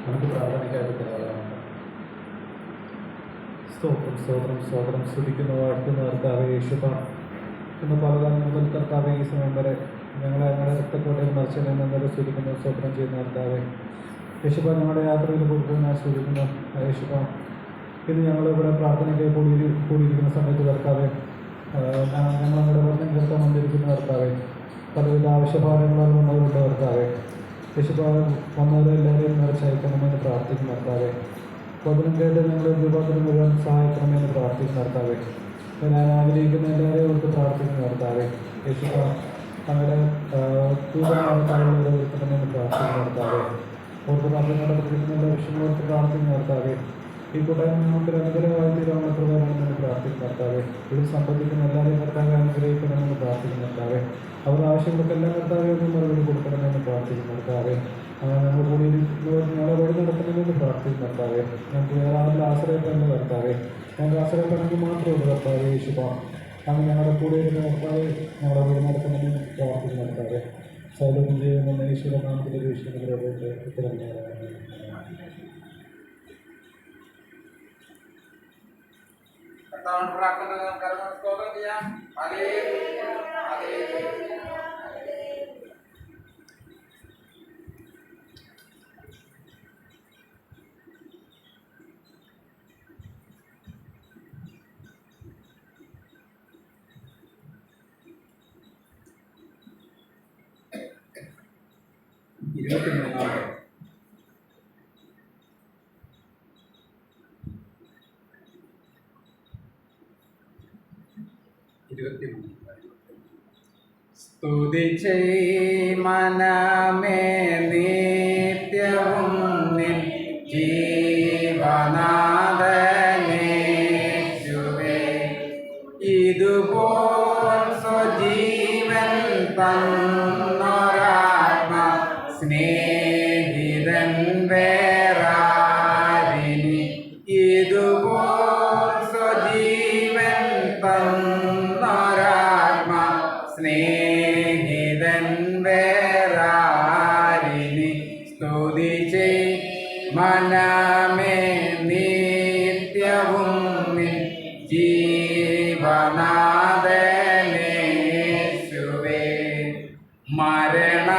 നമുക്ക് പ്രാർത്ഥനയ്ക്കായിട്ട് തരാം. സ്തോത്രം സ്തോത്രം സ്തോത്രം സ്തുതിക്കുന്ന വാഴ്ത്തുന്ന കർത്താവേ യേശുപ്പ. ഇന്ന് പലകാലം മുതൽ കർത്താവെ ഈ സമയം വരെ ഞങ്ങളെ ഞങ്ങളുടെ രക്തക്കോട്ടയിൽ മറിച്ചതിനെ നല്ലത് സ്തുതിക്കുന്നു, സ്തോത്രം ചെയ്യുന്ന കർത്താവെ യേശുപ്പ. ഞങ്ങളുടെ യാത്രയിൽ കൊടുക്കുന്ന സ്തുതിക്കുന്നു യേശുപ്പ. ഇന്ന് ഞങ്ങളിവിടെ പ്രാർത്ഥനയ്ക്കായി കൂടിയിരിക്കുന്ന സമയത്ത് കർത്താവെ, ഞങ്ങളുടെ വചനം കേൾക്കാൻ വന്നിരിക്കുന്ന കർത്താവെ, പലവിധ ആവശ്യഭാരങ്ങളാൽ വന്നവരുണ്ട് കർത്താവെ യേശുപ്പ. വന്നവരെല്ലാവരെയും നിറച്ചയക്കണമെന്ന് പ്രാർത്ഥിക്കുന്ന കർത്താവെ. വചനം കേട്ട് ഞങ്ങളുടെ ജീവിതത്തിന് മുഴുവൻ സഹായിക്കണമെന്ന് പ്രാർത്ഥിക്കുന്ന കർത്താവെ. ഞാൻ ആഗ്രഹിക്കുന്ന എല്ലാവരെയും ഓർത്ത് പ്രാർത്ഥിക്കുന്ന കർത്താവെ യേശുപ്പ. ഞങ്ങളുടെ ദൂരമായ നിലനിർത്തണമെന്ന് പ്രാർത്ഥിക്കുന്ന കർത്താവെ. ഓർത്ത് പ്രാർത്ഥനയുടെ പ്രതിക്കുന്ന എല്ലാ വിഷയങ്ങളോർത്ത് പ്രാർത്ഥിക്കുന്ന കർത്താവെ. ഈ കൂട്ടായ്മ നമുക്ക് അനുഗ്രഹമായി തീരാനുള്ള പ്രകാരമെന്ന് പ്രാർത്ഥിക്കുന്ന കർത്താവെ. ഇതിൽ സംബന്ധിക്കുന്ന എല്ലാവരെയും കർത്താവെ അനുഗ്രഹിക്കണമെന്ന് പ്രാർത്ഥിക്കുന്ന കർത്താവെ. അവരുടെ ആവശ്യങ്ങൾക്ക് എല്ലാ കർത്താവെയും മറുപടി കൊടുക്കണമെന്ന് പ്രാർത്ഥിക്കുന്ന കർത്താവെ. ഞങ്ങൾ കൂടി ഞങ്ങളെ വഴി നടത്തണമെന്ന് പ്രാർത്ഥിക്കുന്ന കർത്താവെ. ഞങ്ങൾക്ക് വേറെ ആരുടെ ആശ്രയപ്പെടേണ്ട കർത്താവെ. ഞങ്ങൾക്ക് ആശ്രയപ്പെടണമെങ്കിൽ മാത്രമുള്ളൂ കർത്താവെ യേശുപ്പ. അങ്ങനെ ഞങ്ങളുടെ കൂടെ ഇരുന്ന കർത്താവെ ഞങ്ങളെ വഴി നടത്തണമെന്ന് പ്രാർത്ഥിക്കുന്ന കർത്താവെ. സൗലഭ്യം ചെയ്യുന്ന ഈശ്വര നാമത്തിലെ ഈശ്വരങ്ങളോട് ഉത്തരം സ്തുതി ചെയ് മനമേ നിത്യവും നിൻ ജീവനാഥനേശുവേ. ഇതുപോൽ സ്വജീവൻ തന്നൊരാത്മ സ്നേഹിതൻ വേറാരിനി. ഇതുപോൽ സ്വജീവൻ തന്നൊരാത്മ സ്നേഹിതൻ വേറാരിനി. സ്തുതി ചെയ് മനമേ നിത്യവും നിൻ ജീവനാഥനേശുവേ. മരണാധികാരിയായിരുന്ന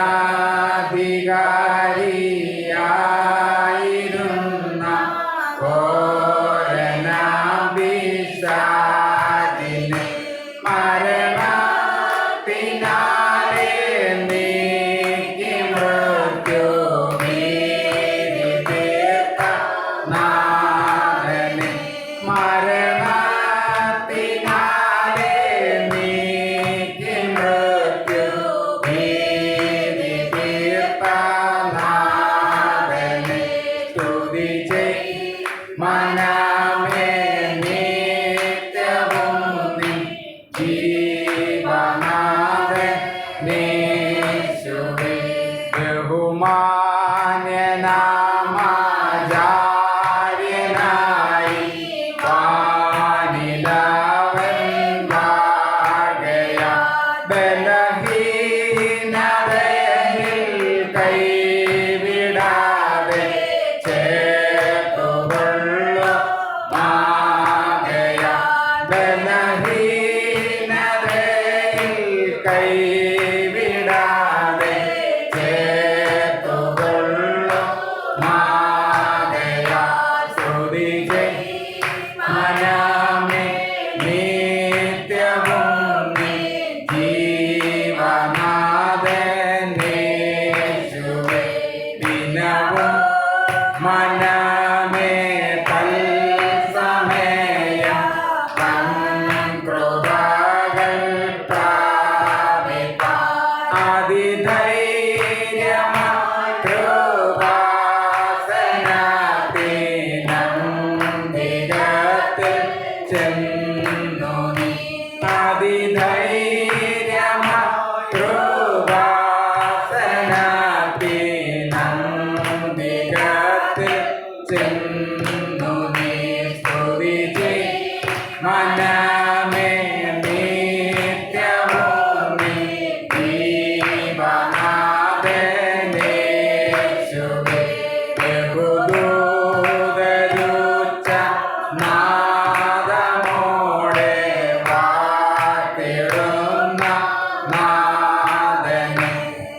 ഘോരനാഭിഷാദിനെ മരണത്തിനാലെ നീക്കി മൃത്യു ഭീതി തീർത്ത നാഥനെ. മരണത്തിനാലെ നീക്കി മൃത്യു ഭീതി തീർത്ത നാഥനെ.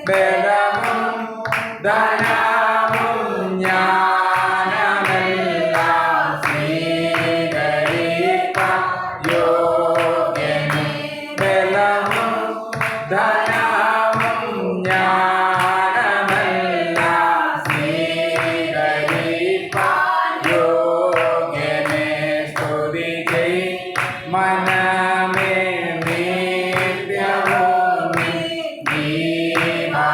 ബലവും ധനവും ജ്ഞാനമെല്ലാം സ്വീകരിപ്പാൻ യോഗ്യനേ. ബലവും ധനവും ജ്ഞാനമെല്ലാം സ്വീകരിപ്പാൻ യോഗ്യനേ. സ്തുതി ചെയ് മനമേ നിത്യവും ജീവനാഥനേശുവേ.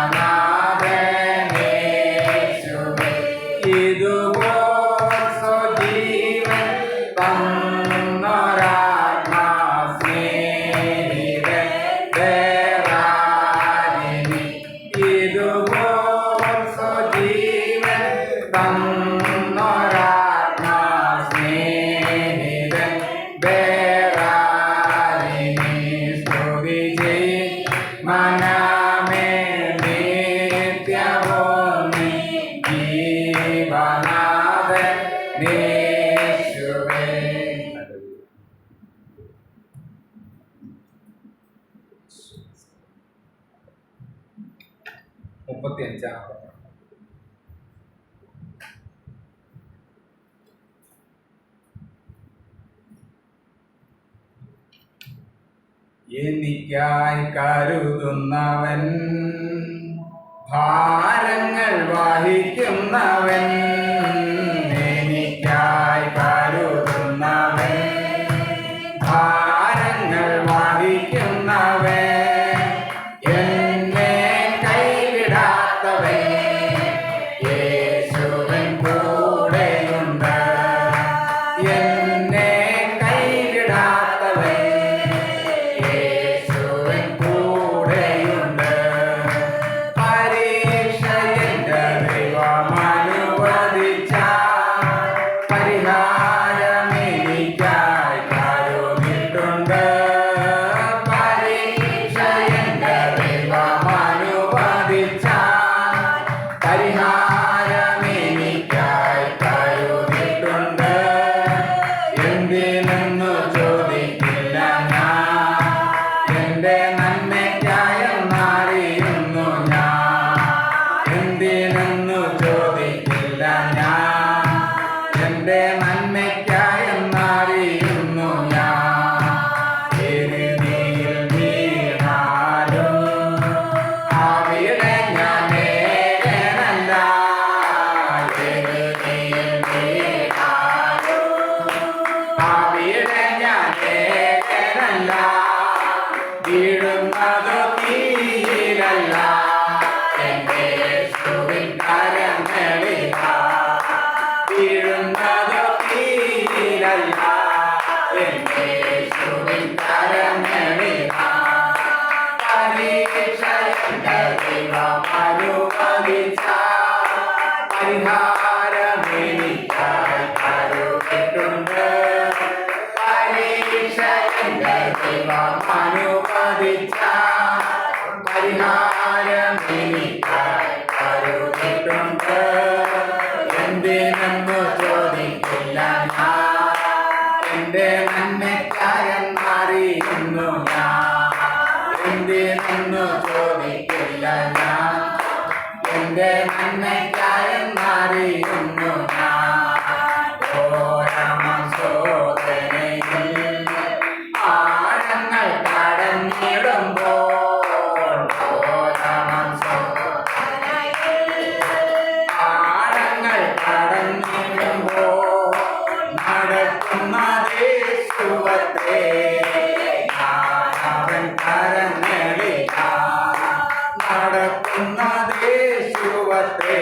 ഇതുപോൽ സ്വജീവൻ തന്നൊരാത്മാ സ്നേഹിതൻ വേറാരിനി. ഇതുപോൽ സ്വജീവൻ തന്നൊരാത്മാ സ്നേഹിതൻ വേറാരിനി. സ്തുതി ചെയ് മനമേ നിത്യവും ജീവനാഥനേശുവേ. 35. എനിക്കായി കരുതുന്നവൻ, ഭാരങ്ങൾ വഹിക്കുന്നവൻ. എനിക്കായി കരുതുന്നവൻ, ഭാരങ്ങൾ വഹിക്കുന്നവൻ. എന്നെ കൈവിടാത്തവൻ, യേശുവൻ കൂടെയുണ്ട്. എന്നെ കൈവിടാത്തവൻ, യേശുവൻ കൂടെയുണ്ട്. പരീക്ഷ എന്റെ ദൈവം അനുവദിച്ചാൽ പരിഹാരം എനിക്കായി കരുതിയിട്ടുണ്ട്. പരീക്ഷ എന്റെ ദൈവം അനുവദിച്ചാൽ പരിഹാരം എനിക്കായി കരുതിയിട്ടുണ്ട്. എന്തിനെന്നു ചോദിക്കില്ല ഞാൻ, എന്റെ നന്മയ്ക്കായെന്നറിയുന്നു ഞാൻ. എന്തിനെന്നു ചോദിക്കില്ല ഞാൻ, എന്റെ നന്മയ്ക്കായെന്നറിയുന്നു ഞാൻ. എരുതിയിൽ വീണാലും അവിടെ ഞാൻ ഏകനല്ല. എരുതിയിൽ വീണാലും അവിടെ ഞാൻ ഏകനല്ല. വീഴുന്നതോ തീയിലല്ല, എന്റെ യേശുവിൻ കരങ്ങളിലാ. വീഴുന്നതോ തീയിലല്ല, എന്റെ യേശുവിൻ കരങ്ങളിലാ. പരീക്ഷ എന്റെ ദൈവം അനുവദിച്ചാൽ പരിഹാരം എനിക്കായി കരുതിയിട്ടുണ്ട്. പരീക്ഷ എന്റെ ദൈവം അനുവദിച്ചാൽ പരിഹാരം എനിക്കായി കരുതിയിട്ടുണ്ട്. എന്തിനെന്നു ചോദിക്കില്ല ഞാൻ, എന്റെ നന്മയ്ക്കായെന്നറിയുന്നു ഞാൻ. എന്തിനെന്നു ചോദിക്കില്ല ഞാൻ, എന്റെ നന്മയ്ക്കായെന്നറിയുന്നു ഞാൻ. ഓരമം ശോധനയിൽ ആഴങ്ങൾ കടന്നിടുമ്പോൾ, ഓരമം ശോധനയിൽ ആഴങ്ങൾ കടന്നിടുമ്പോൾ നടക്കുന്ന യേശുവത്രേ ഞാനവൻ കരങ്ങളിലാ. നടക്കുന്ന യേശുവത്രേ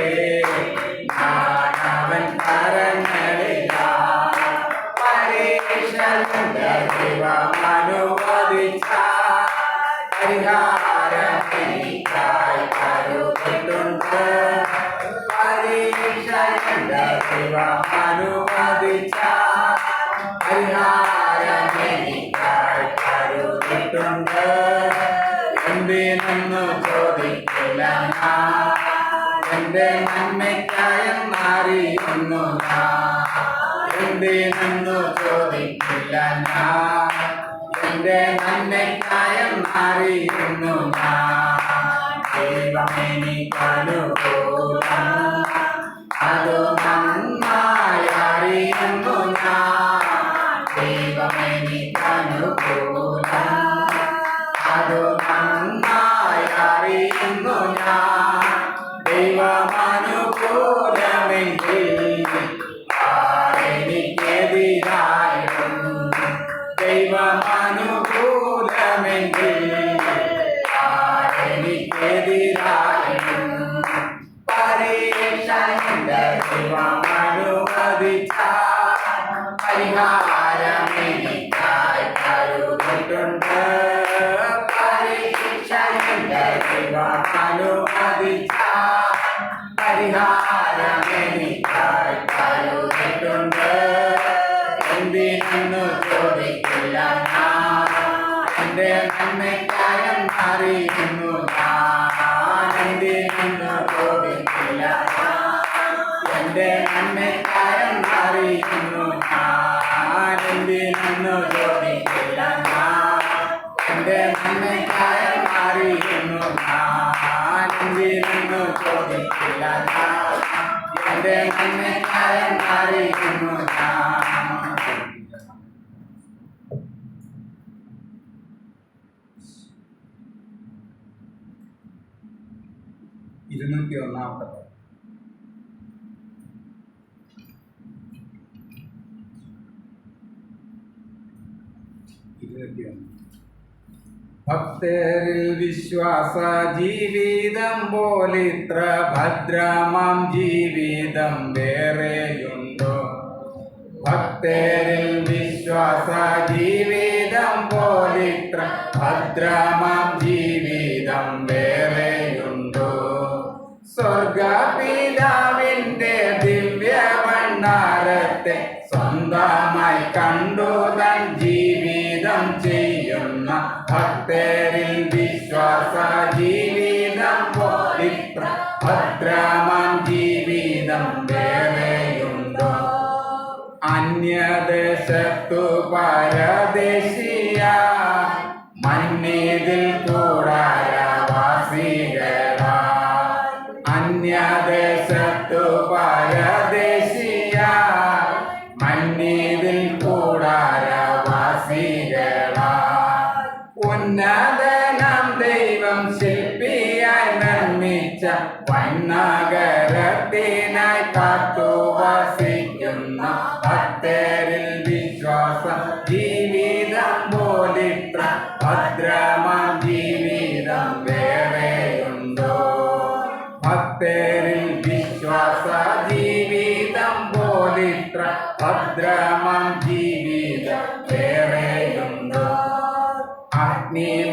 ഞാനവൻ കരങ്ങളിലാ. പരീക്ഷ എന്റെ ദൈവം അനുവദിച്ചാൽ പരിഹാരം എനിക്കായി കരുതിയിട്ടുണ്ട്. പരീക്ഷ എന്റെ ദൈവം അനുവദിച്ചാൽ പരിഹാരം എനിക്കായി കരുതിയിട്ടുണ്ട്. എന്തിനെന്നു ചോദിക്കില്ല ഞാൻ, എന്റെ നന്മയ്ക്കായെന്നറിയുന്നു ഞാൻ. എന്തിനെന്നു ചോദിക്കില്ല ഞാൻ, എന്റെ നന്മയ്ക്കായെന്നറിയുന്നു ഞാൻ. ദൈവമെനിക്കനുകൂലം. അതു നന്നായി അറിയുന്നു ഞാൻ. ദൈവമെനിക്കനുകൂലം. അതു നന്നായി അറിയുന്നു ഞാൻ. ദൈവമനുകൂലമെങ്കിൽ എനിക്കെതിരായും. ദൈവമനുകൂലമെങ്കിൽ എനിക്കെതിരായും. പരീക്ഷ ദൈവമനുവദിച്ചാൽ പരിഹാരമെനിക്കായി കരുതിയിട്ടുണ്ട്. പരീക്ഷ ദൈവമനുവദിച്ചാൽ പരിഹാരമെനിക്കായി കരുതിയിട്ടുണ്ട്. എന്തിനെന്നു ചോദിക്കില്ല ഞാൻ. എന്റെ നന്മയ്ക്കായും അറിയുന്നു ഞാൻ. എന്തിനെന്നു ചോദിക്കില്ല ഞാൻ. എന്റെ നന്മയ്ക്കായും അറിയുന്നു ഞാൻ. എന്തിനെന്നു ചോദിക്കില്ല ഞാൻ. എന്റെ നന്മയ്ക്കായും അറിയുന്നു ഞാൻ. എന്തിനെന്നു ചോദിക്കില്ല ഞാൻ. എന്റെ നന്മയ്ക്കായും അറിയുന്നു ഞാൻ. 201. ഭക്തരിൽ വിശ്വാസ ജീവിതം പോലിത്ര ഭദ്രമാം ജീവിതം വേറെയുണ്ടോ? ഭക്തരിൽ വിശ്വാസ ജീവിതം പോലിത്ര ഭദ്രമാം ജീവിതം വേറെയുണ്ടോ? സ്വർഗപിതാവിന്റെ ദിവ്യഭണ്ഡാരത്തെ സ്വന്തമായി കണ്ടു തൻ ജീവിതം ചെയ്യുന്ന ഭക്തരിൽ വിശ്വാസ ജീവിതം പോലിത്ര ഭദ്രമാം ജീവിതം വേറെയുണ്ടോ? അന്യദേശത്തു പരദേശിയ മന്നിതിൽ കൂടാരവാസികളാ. അന്യദേശത്തു പരദേശിയ മന്നിതിൽ കൂടാരവാസികളാ. ഉന്നതനാം ദൈവം ശില്പിയായി നിർമ്മിച്ച വന്നഗരത്തിനായി കാത്തുവസിക്കുന്ന ഭക്തരിൽ വിശ്വാസ ജീവിതം പോലിത്ര ഭദ്രമാം ജീവിതം വേറെയുണ്ടോ? ഭക്തരിൽ വിശ്വാസ ജീവിതം പോലിത്ര ഭദ്രമാം ജീവിതം വേറെയുണ്ടോ?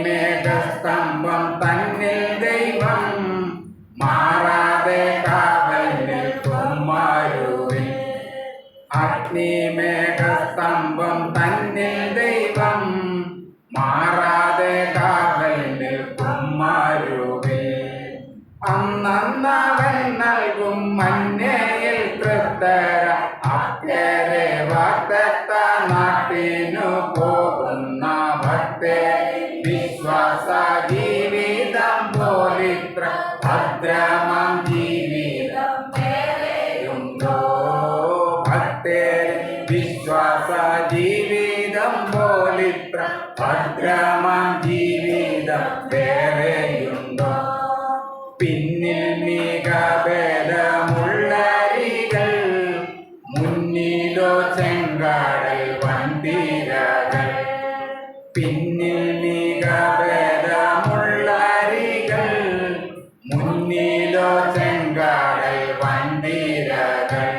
അഗ്നിമേഘസ്തംഭം തന്നിൽ ദൈവം മാറാതെ കാവൽ നിൽക്കുമാരുവിൽ. അഗ്നിമേഘസ്തംഭം തന്നിൽ ദൈവം മാറാതെ കാവൽ നിൽക്കുമാരുവിൽ. അന്നവൻ നൽകും മന്നയിൽ തൃപ്തര അക്കരെ വാഗ്ദത്ത നാട്ടിനു പോകുന്ന ഭക്തരിൽ വിശ്വാസ ജീവിതം പോലിത്ര ഭദ്രമാം ജീവിതം വേറെയുണ്ടോ? ഭക്തരിൽ വിശ്വാസ ജീവിതം പോലിത്ര ഭദ്രമാം ജീവിതം വേറെയുണ്ടോ? പിന്നിൽ മികഭേദമുള്ളരികൾ മുന്നിലോ ചെങ്കാടൽ വൻതീരകൾ. പിന്നിൽ മികഭേദമുള്ളരികൾ മുന്നിലോ ചെങ്കാടൽ വൻതീരകൾ.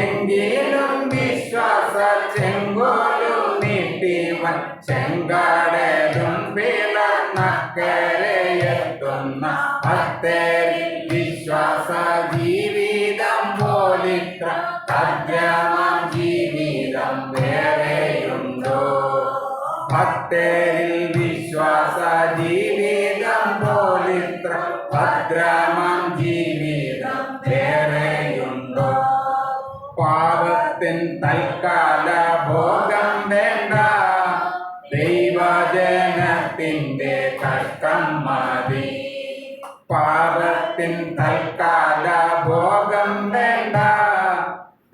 എങ്കിലും വിശ്വാസ ചെങ്കോലു നീട്ടിവൻ ചെങ്കാടലും പിളർന്നക്കരയെത്തുന്ന ഭക്തരിൽ വിശ്വാസ ജീവിതം പോലിത്ര ഭദ്രമാം ജീവിതം വേറെയുണ്ടോ? ഭക്തരിൽ വിശ്വാസ ജീവിതം പോലിത്ര ഭദ്രമാം ജീവിതം വേറെയുണ്ടോ? പാപത്തിൻ തൽക്കാല ഭോഗം വേണ്ട, ദൈവജനത്തിന്റെ കഷ്ടം മതി. പാപത്തിൻ തൽക്കാല ഭോഗം വേണ്ട,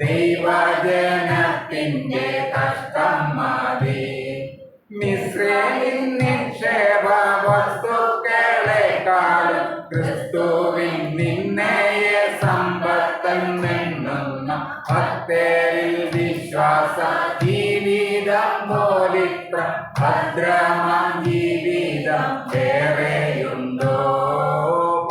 ദൈവജനത്തിന്റെ കഷ്ടം മതി. മിസ്രൈമിൻ നിക്ഷേപ വസ്തുക്കളെക്കാളും ക്രിസ്തുവിൻ നിന്നയെ സമ്പത്തെന്നെണ്ണുന്ന ഭക്തരിൽ വിശ്വാസ ജീവിതം പോലിത്ര ഭദ്രമാം ജീവിതം വേറെയുണ്ടോ?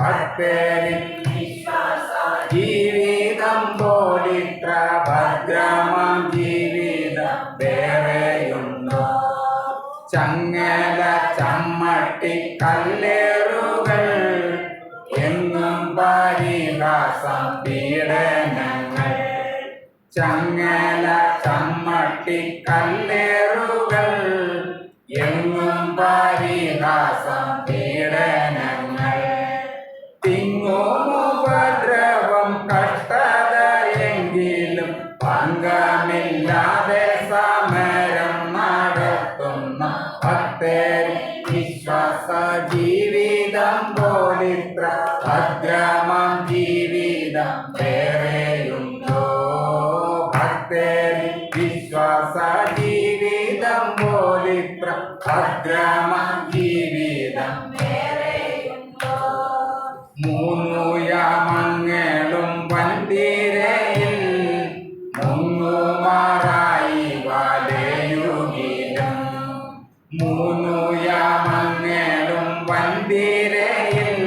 ഭക്തരിൽ വിശ്വാസ ജീവിതം പോലിത്ര ഭദ്രമാം ജീവിതം വേറെയുണ്ടോ? ചങ്ങല ചമ്മട്ടി കല്ലേറുകൾ എന്നും പരിഹാസം പീഡനങ്ങൾ. ചങ്ങല ചമ്മട്ടി കല്ലേറുകൾ എന്നും പരിഹാസം പീഡനങ്ങൾ. തിങ്ങുമുപദ്രവം കഷ്ടതയെങ്കിലും പങ്കമില്ലാതെ സമരം നടത്തുന്ന ഭക്തരിൽ വിശ്വാസ ജീവിതം പോലിത്ര ഭദ്രമാം ജീവിതം വേറെയുണ്ടോ? ഭക്തരിൽ വിശ്വാസ ജീവിതം പോലിത്ര ഭദ്രമാം ജീവിതം വേറെയുണ്ടോ? മൂന്നു യാമങ്ങളും വൻതീരയിൽ മുങ്ങുമാറായി വലയുകിലും. മൂന്നു യാമങ്ങളും വൻതീരയിൽ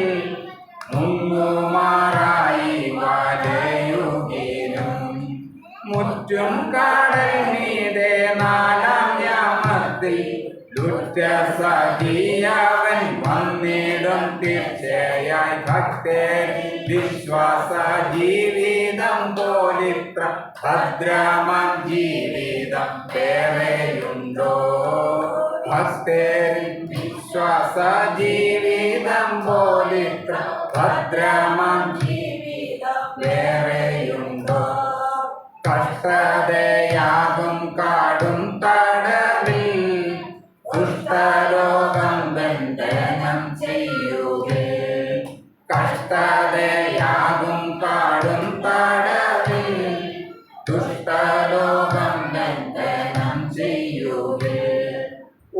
മുങ്ങുമാറായി വലയുകിലും. മുറ്റും കടൽ മീതെ നാലാം യാമത്തിൽ ലുറ്റസഖിയവൻ വന്നിടും തീർച്ചയായി. ഭക്തരിൽ വിശ്വാസ ജീവിതം പോലിത്ര ഭദ്രമാം ജീവിതം വേറെയുണ്ടോ? ഭക്തരിൽ വിശ്വാസ ജീവിതം പോലിത്ര ഭദ്രമാം ജീവിതം വേറെയുണ്ടോ? കഷ്ടതയാകും കാടും തടവിൽ കുഷ്ഠരോഗം ദണ്ഡനം ചെയ്യുകിൽ. കഷ്ടതയാകും കാടും തടവിൽ ദുഷ്ടരോഗം ദണ്ഡനം ചെയ്യുകിൽ.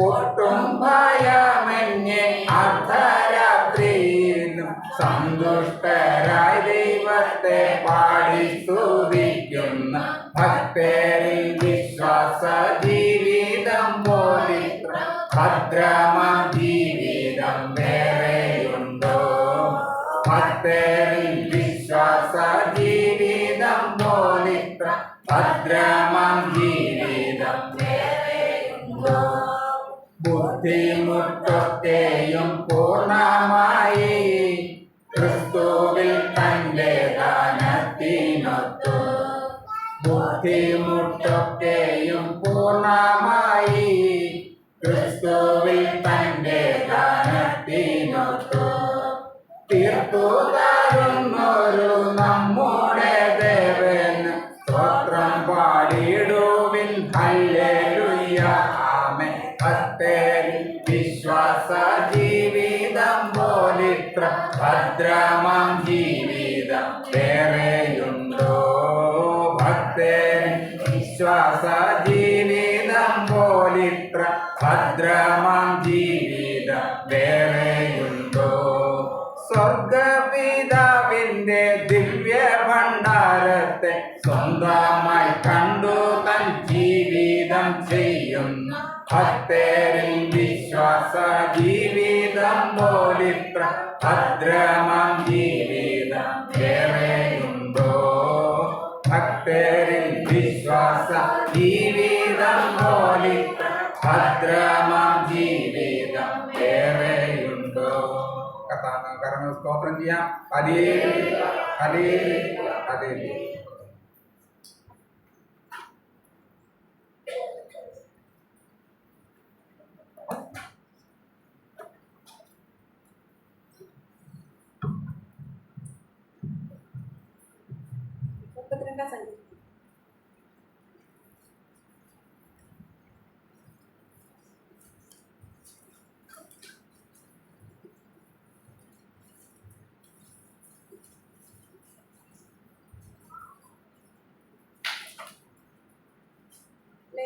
ഒട്ടും ഭയമന്യേ അർദ്ധരാത്രിയിലും സന്തുഷ്ടരായി ദൈവത്തെ പാടി സ്തുതിക്കുന്ന ഭക്തരിൽ വിശ്വാസ ജീവിതം പോലിത്ര ഭദ്രമാം ജീവിതം വേറെയുണ്ടോ? ഭക്തരിൽ വിശ്വാസ ജീവിതം പോലിത്ര ഭദ്രമാം ജീവിതം വേറെയുണ്ടോ? ബുദ്ധിമുട്ടൊക്കെയും പൂർണ്ണമായി ക്രിസ്തുവിൽ തന്റെ ദാനത്തിനൊത്തു. ബുദ്ധിമുട്ടൊക്കെയും പൂർണ്ണമായി ക്രിസ്തുവിൽ തന്റെ ദാനത്തിനൊത്തു. തീർത്തു തരുന്നൊരു നമ്മുടെ ദേവന് സ്തോത്രം പാടിടുവിൻ ഹല്ലേലൂയ ആമേൻ. ഭക്തരിൽ വിശ്വാസ ജീവിതം പോലിത്ര ഭദ്രമാം ജീവിതം വേറെയുണ്ടോ? ഭക്തരിൽ വിശ്വാസ ജീവിതം പോലിത്ര ഭദ്രമാം ജീവിതം വേറെയുണ്ടോ? സ്വർഗപിതാവിന്റെ ദിവ്യ ഭണ്ഡാരത്തെ സ്വന്തമായി കണ്ടു തൻ ജീവിതം ചെയ്യുന്ന ഭക്തരിൽ വിശ്വാസ ജീവിതം പോലിത്ര ഭദ്രമാം ജീവിതം വേറെയുണ്ടോ? ഭക്തരിൽ വിശ്വാസ ജീവിതം പോലിത്ര ഭദ്രമാം ജീവിതം വേറെയുണ്ടോ? കർത്താവിന് സ്തോത്രം ചെയ്യാം. Hallelujah hallelujah hallelujah.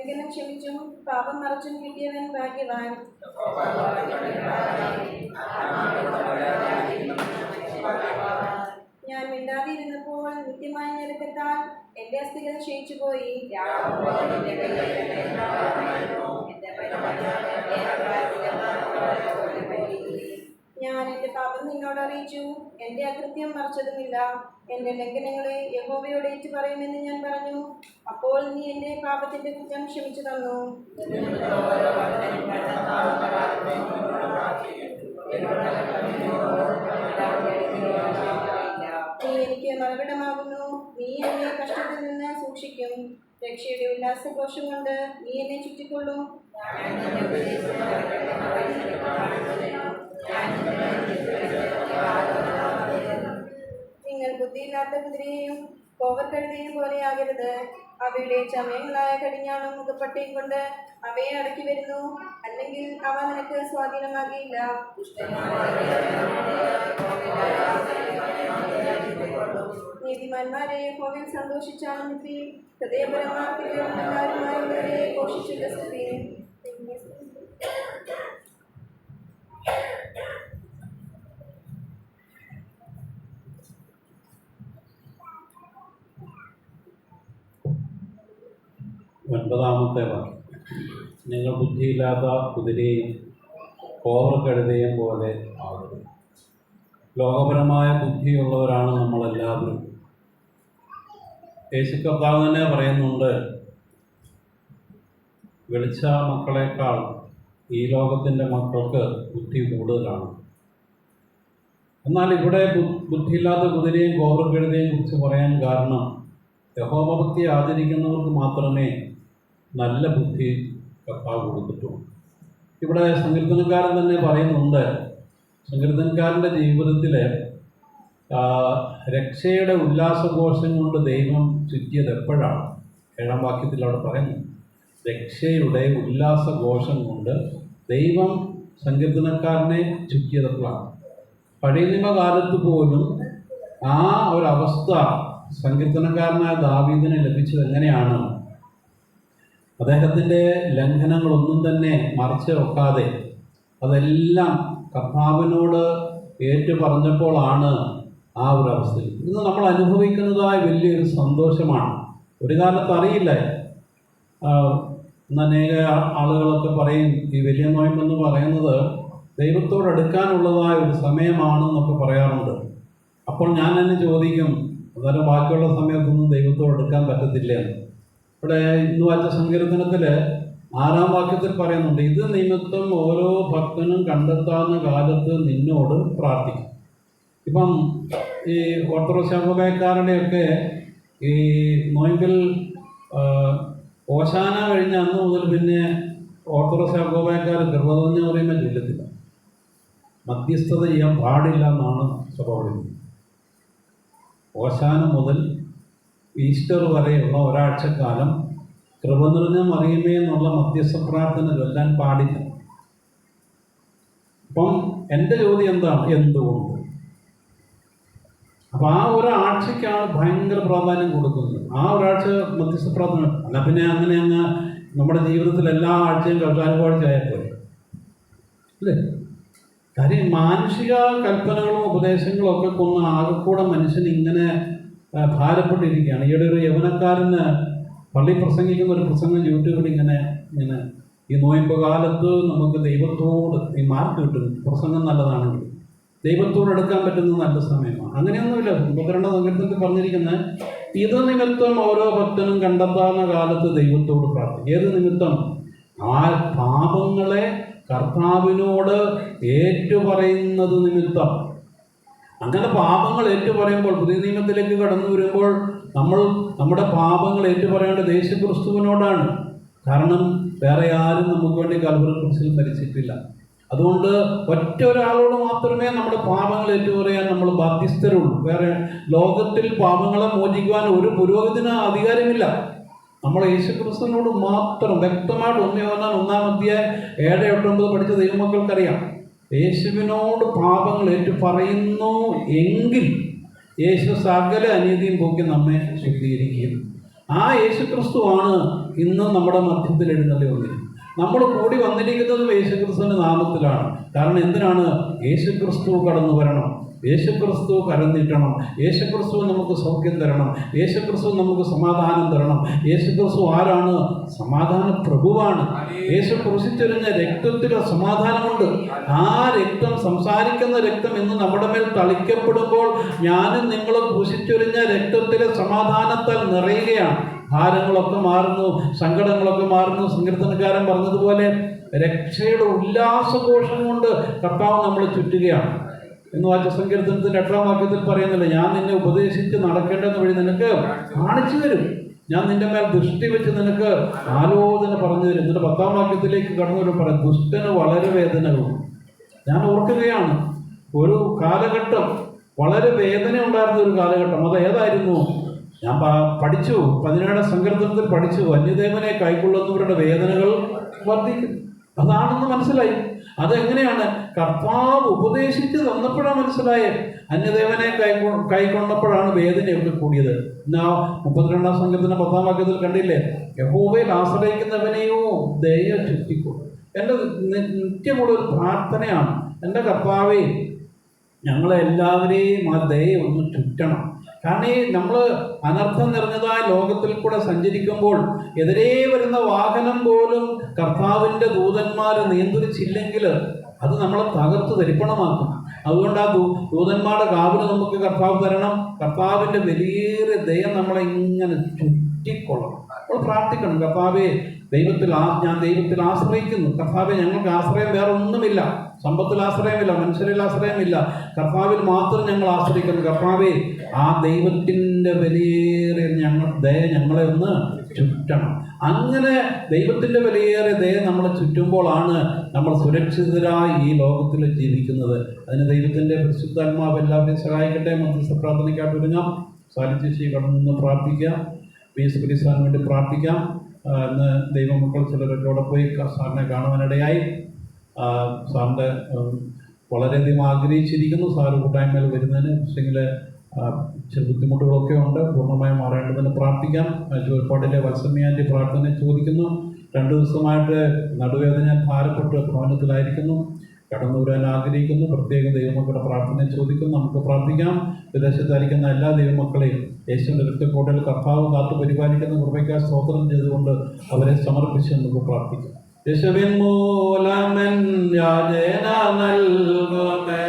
ലംഘനം ക്ഷമിച്ചും പാപം മറച്ചും കിട്ടിയവൻ ഭാഗ്യവാൻ. ഞാൻ മിണ്ടാതിരുന്നപ്പോൾ നിത്യമായ ഞെരുക്കത്താൽ എന്റെ അസ്ഥികൾ ക്ഷയിച്ചുപോയി. ഞാൻ എന്റെ പാപം നിന്നോട് അറിയിച്ചു, എന്റെ അകൃത്യം മറച്ചതുമില്ല. എന്റെ ലംഘനങ്ങളെ യഹോവയോട് ഏറ്റു പറയുമെന്ന് ഞാൻ പറഞ്ഞു. അപ്പോൾ നീ എന്റെ പാപത്തിന്റെ കുറ്റം ക്ഷമിച്ചു തന്നു. നീ എനിക്ക് മറുപടമാകുന്നു. നീ എന്നെ കഷ്ടത്തിൽ നിന്ന് സൂക്ഷിക്കും. രക്ഷയുടെ ഉല്ലാസഘോഷം കൊണ്ട് നീ എന്നെ ചുറ്റിക്കൊള്ളും. നിങ്ങൾ ബുദ്ധിയില്ലാത്ത കുതിരയെയും കോവർക്കഴുതയും പോലെയാകരുത്. അവയുടെ ചമയങ്ങളായ കടിഞ്ഞാണും മുഖപ്പട്ടയും കൊണ്ട് അവയെ അടക്കി വരുന്നു, അല്ലെങ്കിൽ അവ നിനക്ക് സ്വാധീനമാകിയില്ല. നീതിമാന്മാരെ യഹോവയിൽ സന്തോഷിച്ചാനന്ദിപ്പി, ഹൃദയപരമാർക്കാരുമായുള്ളവരെ ഘോഷിച്ചുല്ലസിപ്പി. ഒൻപതാമത്തെ വാക്യം. നിങ്ങൾ ബുദ്ധിയില്ലാത്ത കുതിരയും കോവർക്കഴുതയും പോലെ ആകും. ലോകപരമായ ബുദ്ധിയുള്ളവരാണ് നമ്മളെല്ലാവരും. യേശു കർത്താവ് തന്നെ പറയുന്നുണ്ട്, വെളിച്ച മക്കളെക്കാൾ ഈ ലോകത്തിൻ്റെ മക്കൾക്ക് ബുദ്ധി കൂടുതലാണ്. എന്നാൽ ഇവിടെ ബുദ്ധിയില്ലാത്ത കുതിരയും കോവർക്കഴുതയും കുറിച്ച് പറയാൻ കാരണം, യഹോവഭക്തി ആചരിക്കുന്നവർക്ക് മാത്രമേ നല്ല ബുദ്ധി കർത്താവ് കൊടുത്തിട്ടുള്ളൂ. ഇവിടെ സങ്കീർത്തനക്കാരൻ തന്നെ പറയുന്നുണ്ട്, സങ്കീർത്തനക്കാരൻ്റെ ജീവിതത്തിൽ രക്ഷയുടെ ഉല്ലാസഘോഷം കൊണ്ട് ദൈവം ചുറ്റിയത് എപ്പോഴാണ്? 7-ാം വാക്യത്തിൽ അവിടെ പറയുന്നു, രക്ഷയുടെ ഉല്ലാസഘോഷം കൊണ്ട് ദൈവം സങ്കീർത്തനക്കാരനെ ചുറ്റിയതെപ്പോഴാണ്? പഴയ നിയമകാലത്ത് പോലും ആ ഒരവസ്ഥ സങ്കീർത്തനക്കാരനായ ദാവീദിന് ലഭിച്ചത് എങ്ങനെയാണ്? അദ്ദേഹത്തിൻ്റെ ലംഘനങ്ങളൊന്നും തന്നെ മറച്ചു വെക്കാതെ അതെല്ലാം കർത്താവിനോട് ഏറ്റു പറഞ്ഞപ്പോഴാണ് ആ ഒരു അവസ്ഥയിൽ. ഇന്ന് നമ്മൾ അനുഭവിക്കുന്നതായ വലിയൊരു സന്തോഷമാണ്. ഒരു കാലത്ത് അറിയില്ല. അനേക ആളുകളൊക്കെ പറയും ഈ വലിയ നോയമ്പെന്ന് പറയുന്നത് ദൈവത്തോട് അടുക്കാനുള്ളതായ ഒരു സമയമാണെന്നൊക്കെ പറയാറുണ്ട്. അപ്പോൾ ഞാൻ തന്നെ ചോദിക്കും, അന്നേരം ബാക്കിയുള്ള സമയത്തൊന്നും ദൈവത്തോട് എടുക്കാൻ പറ്റത്തില്ല. ഇവിടെ ഇന്ന് വായിച്ച സങ്കീർത്തനത്തിൽ 6-ാം വാക്യത്തിൽ പറയുന്നുണ്ട്, ഇത് നിമിത്തം ഓരോ ഭക്തനും കണ്ടെത്താവുന്ന കാലത്ത് നിന്നോട് പ്രാർത്ഥിക്കും. ഇപ്പം ഈ ഓർത്തഡോക്സ് സഭക്കാരുടെയൊക്കെ ഈ നോയമ്പിൽ ഓശാന കഴിഞ്ഞ അന്ന് മുതൽ പിന്നെ ഓർത്തഡോക്സ് സഭക്കാർ കൃപതെന്ന് പറയുമ്പോൾ ചൊല്ലത്തില്ല. മധ്യസ്ഥത ചെയ്യാൻ പാടില്ല എന്നാണ് സഭ പറയുന്നത്. ഓശാന മുതൽ ഈസ്റ്റർ വരെയുള്ള ഒരാഴ്ചക്കാലം കൃപ നിറഞ്ഞ മറിയമേ എന്നുള്ള മധ്യസ്ഥ പ്രാർത്ഥന ചൊല്ലാൻ പാടില്ല. അപ്പം എൻ്റെ ചോദ്യം എന്താണ്? എന്തുകൊണ്ട്? അപ്പം ആ ഒരാഴ്ചയ്ക്കാണ് ഭയങ്കര പ്രാധാന്യം കൊടുക്കുന്നത്. ആ ഒരാഴ്ച മധ്യസ്ഥ പ്രാർത്ഥന അല്ല, പിന്നെ അങ്ങനെ അങ്ങ് നമ്മുടെ ജീവിതത്തിൽ എല്ലാ ആഴ്ചയും കർത്താഴ്ചയായപ്പോലെ അല്ലേ? കാര്യം മാനുഷിക കൽപ്പനകളും ഉപദേശങ്ങളും ഒക്കെ കൊന്ന് ആകെക്കൂടെ മനുഷ്യൻ ഇങ്ങനെ ഭാരപ്പെട്ടിരിക്കുകയാണ്. ഈയിടെ ഒരു യൗവനക്കാരന് പള്ളി പ്രസംഗിക്കുന്ന ഒരു പ്രസംഗം യൂട്യൂബിൽ ഇങ്ങനെ ഈ നോയമ്പ് കാലത്ത് നമുക്ക് ദൈവത്തോട് ഈ മാർക്ക് കിട്ടും, പ്രസംഗം നല്ലതാണെങ്കിൽ ദൈവത്തോട് എടുക്കാൻ പറ്റുന്ന നല്ല സമയമാണ്. അങ്ങനെയൊന്നുമില്ല. 32-ാം സങ്കീർത്തനത്തിൽ പറഞ്ഞിരിക്കുന്നത്, ഇത് നിമിത്തം ഓരോ ഭക്തനും കണ്ടെത്താവുന്ന കാലത്ത് ദൈവത്തോട് പ്രാർത്ഥിക്കും. ഏത് നിമിത്തം? ആ പാപങ്ങളെ കർത്താവിനോട് ഏറ്റുപറയുന്നത് നിമിത്തം. അങ്ങനെ പാപങ്ങൾ ഏറ്റുപറയുമ്പോൾ, പുതിയ നിയമത്തിലേക്ക് കടന്നു വരുമ്പോൾ നമ്മുടെ പാപങ്ങൾ ഏറ്റുപറയേണ്ടത് യേശുക്രിസ്തുവിനോടാണ്. കാരണം വേറെ ആരും നമുക്ക് വേണ്ടി കൽവറി ക്രൂശിൽ മരിച്ചിട്ടില്ല. അതുകൊണ്ട് ഒറ്റ ഒരാളോട് മാത്രമേ നമ്മുടെ പാപങ്ങൾ ഏറ്റുപറയാൻ നമ്മൾ ബാധ്യസ്ഥരുള്ളൂ. വേറെ ലോകത്തിൽ പാപങ്ങളെ മോചിക്കുവാൻ ഒരു പുരോഹിതന് അധികാരമില്ല. നമ്മൾ യേശുക്രിസ്തുവിനോട് മാത്രം. വ്യക്തമായിട്ട് 1 യോഹന്നാൻ 1-ാം അധ്യായം 7-8-9 പഠിച്ച ദൈവമക്കൾക്കറിയാം. യേശുവിനോട് പാപങ്ങൾ ഏറ്റു പറയുന്നു എങ്കിൽ യേശു സകല അനീതിയും പോക്കി നമ്മെ ശുദ്ധീകരിക്കും. ആ യേശുക്രിസ്തുവാണ് ഇന്നും നമ്മുടെ മധ്യത്തിൽ എഴുന്നള്ളി വന്നിരിക്കുന്നത്. നമ്മൾ കൂടി വന്നിരിക്കുന്നതും യേശുക്രിസ്തുവിൻ്റെ നാമത്തിലാണ്. കാരണം എന്തിനാണ്? യേശുക്രിസ്തു കടന്നു വരണം, യേശുക്രിസ്തു കരം നീട്ടണം, യേശുക്രിസ്തു നമുക്ക് സൗഖ്യം തരണം, യേശുക്രിസ്തു നമുക്ക് സമാധാനം തരണം. യേശുക്രിസ്തു ആരാണ്? സമാധാന പ്രഭുവാണ്. യേശു ക്രൂശിച്ചൊരിഞ്ഞ രക്തത്തിലെ സമാധാനമുണ്ട്. ആ രക്തം, സംസാരിക്കുന്ന രക്തം ഇന്ന് നമ്മുടെ മേൽ തളിക്കപ്പെടുമ്പോൾ ഞാനും നിങ്ങളും ക്രൂശിച്ചൊരിഞ്ഞ രക്തത്തിലെ സമാധാനത്താൽ നിറയുകയാണ്. ഭാരങ്ങളൊക്കെ മാറുന്നു, സങ്കടങ്ങളൊക്കെ മാറുന്നു. സങ്കീർത്തനക്കാരൻ പറഞ്ഞതുപോലെ രക്ഷയുടെ ഉല്ലാസഘോഷം കൊണ്ട് കർത്താവ് നമ്മളെ ചുറ്റുകയാണ് എന്ന് വായിച്ച സങ്കീർത്തനത്തിൻ്റെ 8-ാം വാക്യത്തിൽ പറയുന്നില്ല, ഞാൻ നിന്നെ ഉപദേശിച്ച് നടക്കേണ്ടെന്ന് വഴി നിനക്ക് കാണിച്ചു തരും, ഞാൻ നിന്റെ മേൽ ദൃഷ്ടി വെച്ച് നിനക്ക് ആലോചന പറഞ്ഞു തരും. എന്നിട്ട് 10-ാം വാക്യത്തിലേക്ക് കടന്നു പറയും, ദുഷ്ടന് വളരെ വേദനകളും. ഞാൻ ഓർക്കുകയാണ്, ഒരു കാലഘട്ടം വളരെ വേദന ഉണ്ടായിരുന്ന ഒരു കാലഘട്ടം. അത് ഏതായിരുന്നു? ഞാൻ പഠിച്ചു, 17-ാം സങ്കീർത്തനത്തിൽ പഠിച്ചു, അന്യദേവനെ കൈക്കൊള്ളുന്നവരുടെ വേദനകൾ വർദ്ധിക്കും. അതാണെന്ന് മനസ്സിലായി. അതെങ്ങനെയാണ്? കർത്താവ് ഉപദേശിച്ച് തന്നപ്പോഴാണ് മനസ്സിലായേ. അന്യദേവനെ കൈക്കൊണ്ടപ്പോഴാണ് വേദനയൊക്കെ കൂടിയത്. എന്നാ 32-ാം സങ്കീർത്തനം 10-ാം വാക്യത്തിൽ കണ്ടില്ലേ, യഹോവയിൽ ആശ്രയിക്കുന്നവനെയോ ദയ ചുറ്റിക്കും. എൻ്റെ നിത്യമുള്ള ഒരു പ്രാർത്ഥനയാണ്, എൻ്റെ കർത്താവേ ഞങ്ങളെ എല്ലാവരെയും ആ ദയ ഒന്ന് ചുറ്റണം. കാരണം ഈ നമ്മൾ അനർത്ഥം നിറഞ്ഞതായ ലോകത്തിൽ കൂടെ സഞ്ചരിക്കുമ്പോൾ എതിരേ വരുന്ന വാഹനം പോലും കർത്താവിൻ്റെ ദൂതന്മാർ നിയന്ത്രിച്ചില്ലെങ്കിൽ അത് നമ്മളെ തകർത്ത് തരിപ്പണമാക്കും. അതുകൊണ്ട് ആ ദൂതന്മാരുടെ കാവല് നമുക്ക് കർത്താവ് തരണം. കർത്താവിൻ്റെ വലിയ ദയ നമ്മളെ ഇങ്ങനെ ചുറ്റിക്കൊള്ളണം. അപ്പോൾ പ്രാർത്ഥിക്കണം, കർത്താവേ ഞാൻ ദൈവത്തിൽ ആശ്രയിക്കുന്നു. കർത്താവെ ഞങ്ങൾക്ക് ആശ്രയം വേറെ ഒന്നുമില്ല, സമ്പത്തിൽ ആശ്രയമില്ല, മനുഷ്യരിൽ ആശ്രയമില്ല, കർത്താവിൽ മാത്രം ഞങ്ങൾ ആശ്രയിക്കുന്നു. കർത്താവെ ആ ദൈവത്തിൻ്റെ വലിയ ദയ ഞങ്ങളെ ഒന്ന് ചുറ്റണം. അങ്ങനെ ദൈവത്തിൻ്റെ വലിയ ദയ നമ്മളെ ചുറ്റുമ്പോഴാണ് നമ്മൾ സുരക്ഷിതരായി ഈ ലോകത്തിൽ ജീവിക്കുന്നത്. അതിന് ദൈവത്തിൻ്റെ പരിശുദ്ധാത്മാവ് എല്ലാവരെയും സഹായിക്കട്ടെ. മധ്യസ്ഥ പ്രാർത്ഥനയ്ക്കായിട്ട് ഒരുങ്ങാം. സാലിച്ചേച്ചി കടന്നു നിന്ന് പ്രാർത്ഥിക്കാം. പി.എസ്. കുരിശാന് വേണ്ടി പ്രാർത്ഥിക്കാം. ഇന്ന് ദൈവമക്കൾ ചിലരൊക്കെ അവിടെ പോയി സാറിനെ കാണുവാനിടയായി. സാറിൻ്റെ വളരെയധികം ആഗ്രഹിച്ചിരിക്കുന്നു സാറ് കൂട്ടായ്മയിൽ വരുന്നതിന്. പക്ഷേങ്കിൽ ചില ബുദ്ധിമുട്ടുകളൊക്കെ ഉണ്ട്, പൂർണ്ണമായും മാറേണ്ടതിന് പ്രാർത്ഥിക്കാം. ചുവപ്പാടിലെ വത്സമ്യാൻ്റെ പ്രാർത്ഥന ചോദിക്കുന്നു. 2 ദിവസമായിട്ട് നടുവേദന ഭാരപ്പെട്ട് ഭവനത്തിലായിരിക്കുന്നു, കടന്നു വരാൻ ആഗ്രഹിക്കുന്നു. പ്രത്യേക ദൈവമക്കളുടെ പ്രാർത്ഥന ചോദിക്കുന്നു. നമുക്ക് പ്രാർത്ഥിക്കാം. വിദേശത്തായിരിക്കുന്ന എല്ലാ ദൈവമക്കളെയും യേശുവിൻ്റെ രക്തക്കോട്ടയിൽ കർത്താവ് കാത്തു പരിപാലിക്കുന്ന കൃപയ്ക്കായി സ്തോത്രം ചെയ്തുകൊണ്ട് അവരെ സമർപ്പിച്ച് നമുക്ക് പ്രാർത്ഥിക്കാം. യേശുവിൻ മൂലമൻ യാചന നൽകുമേ,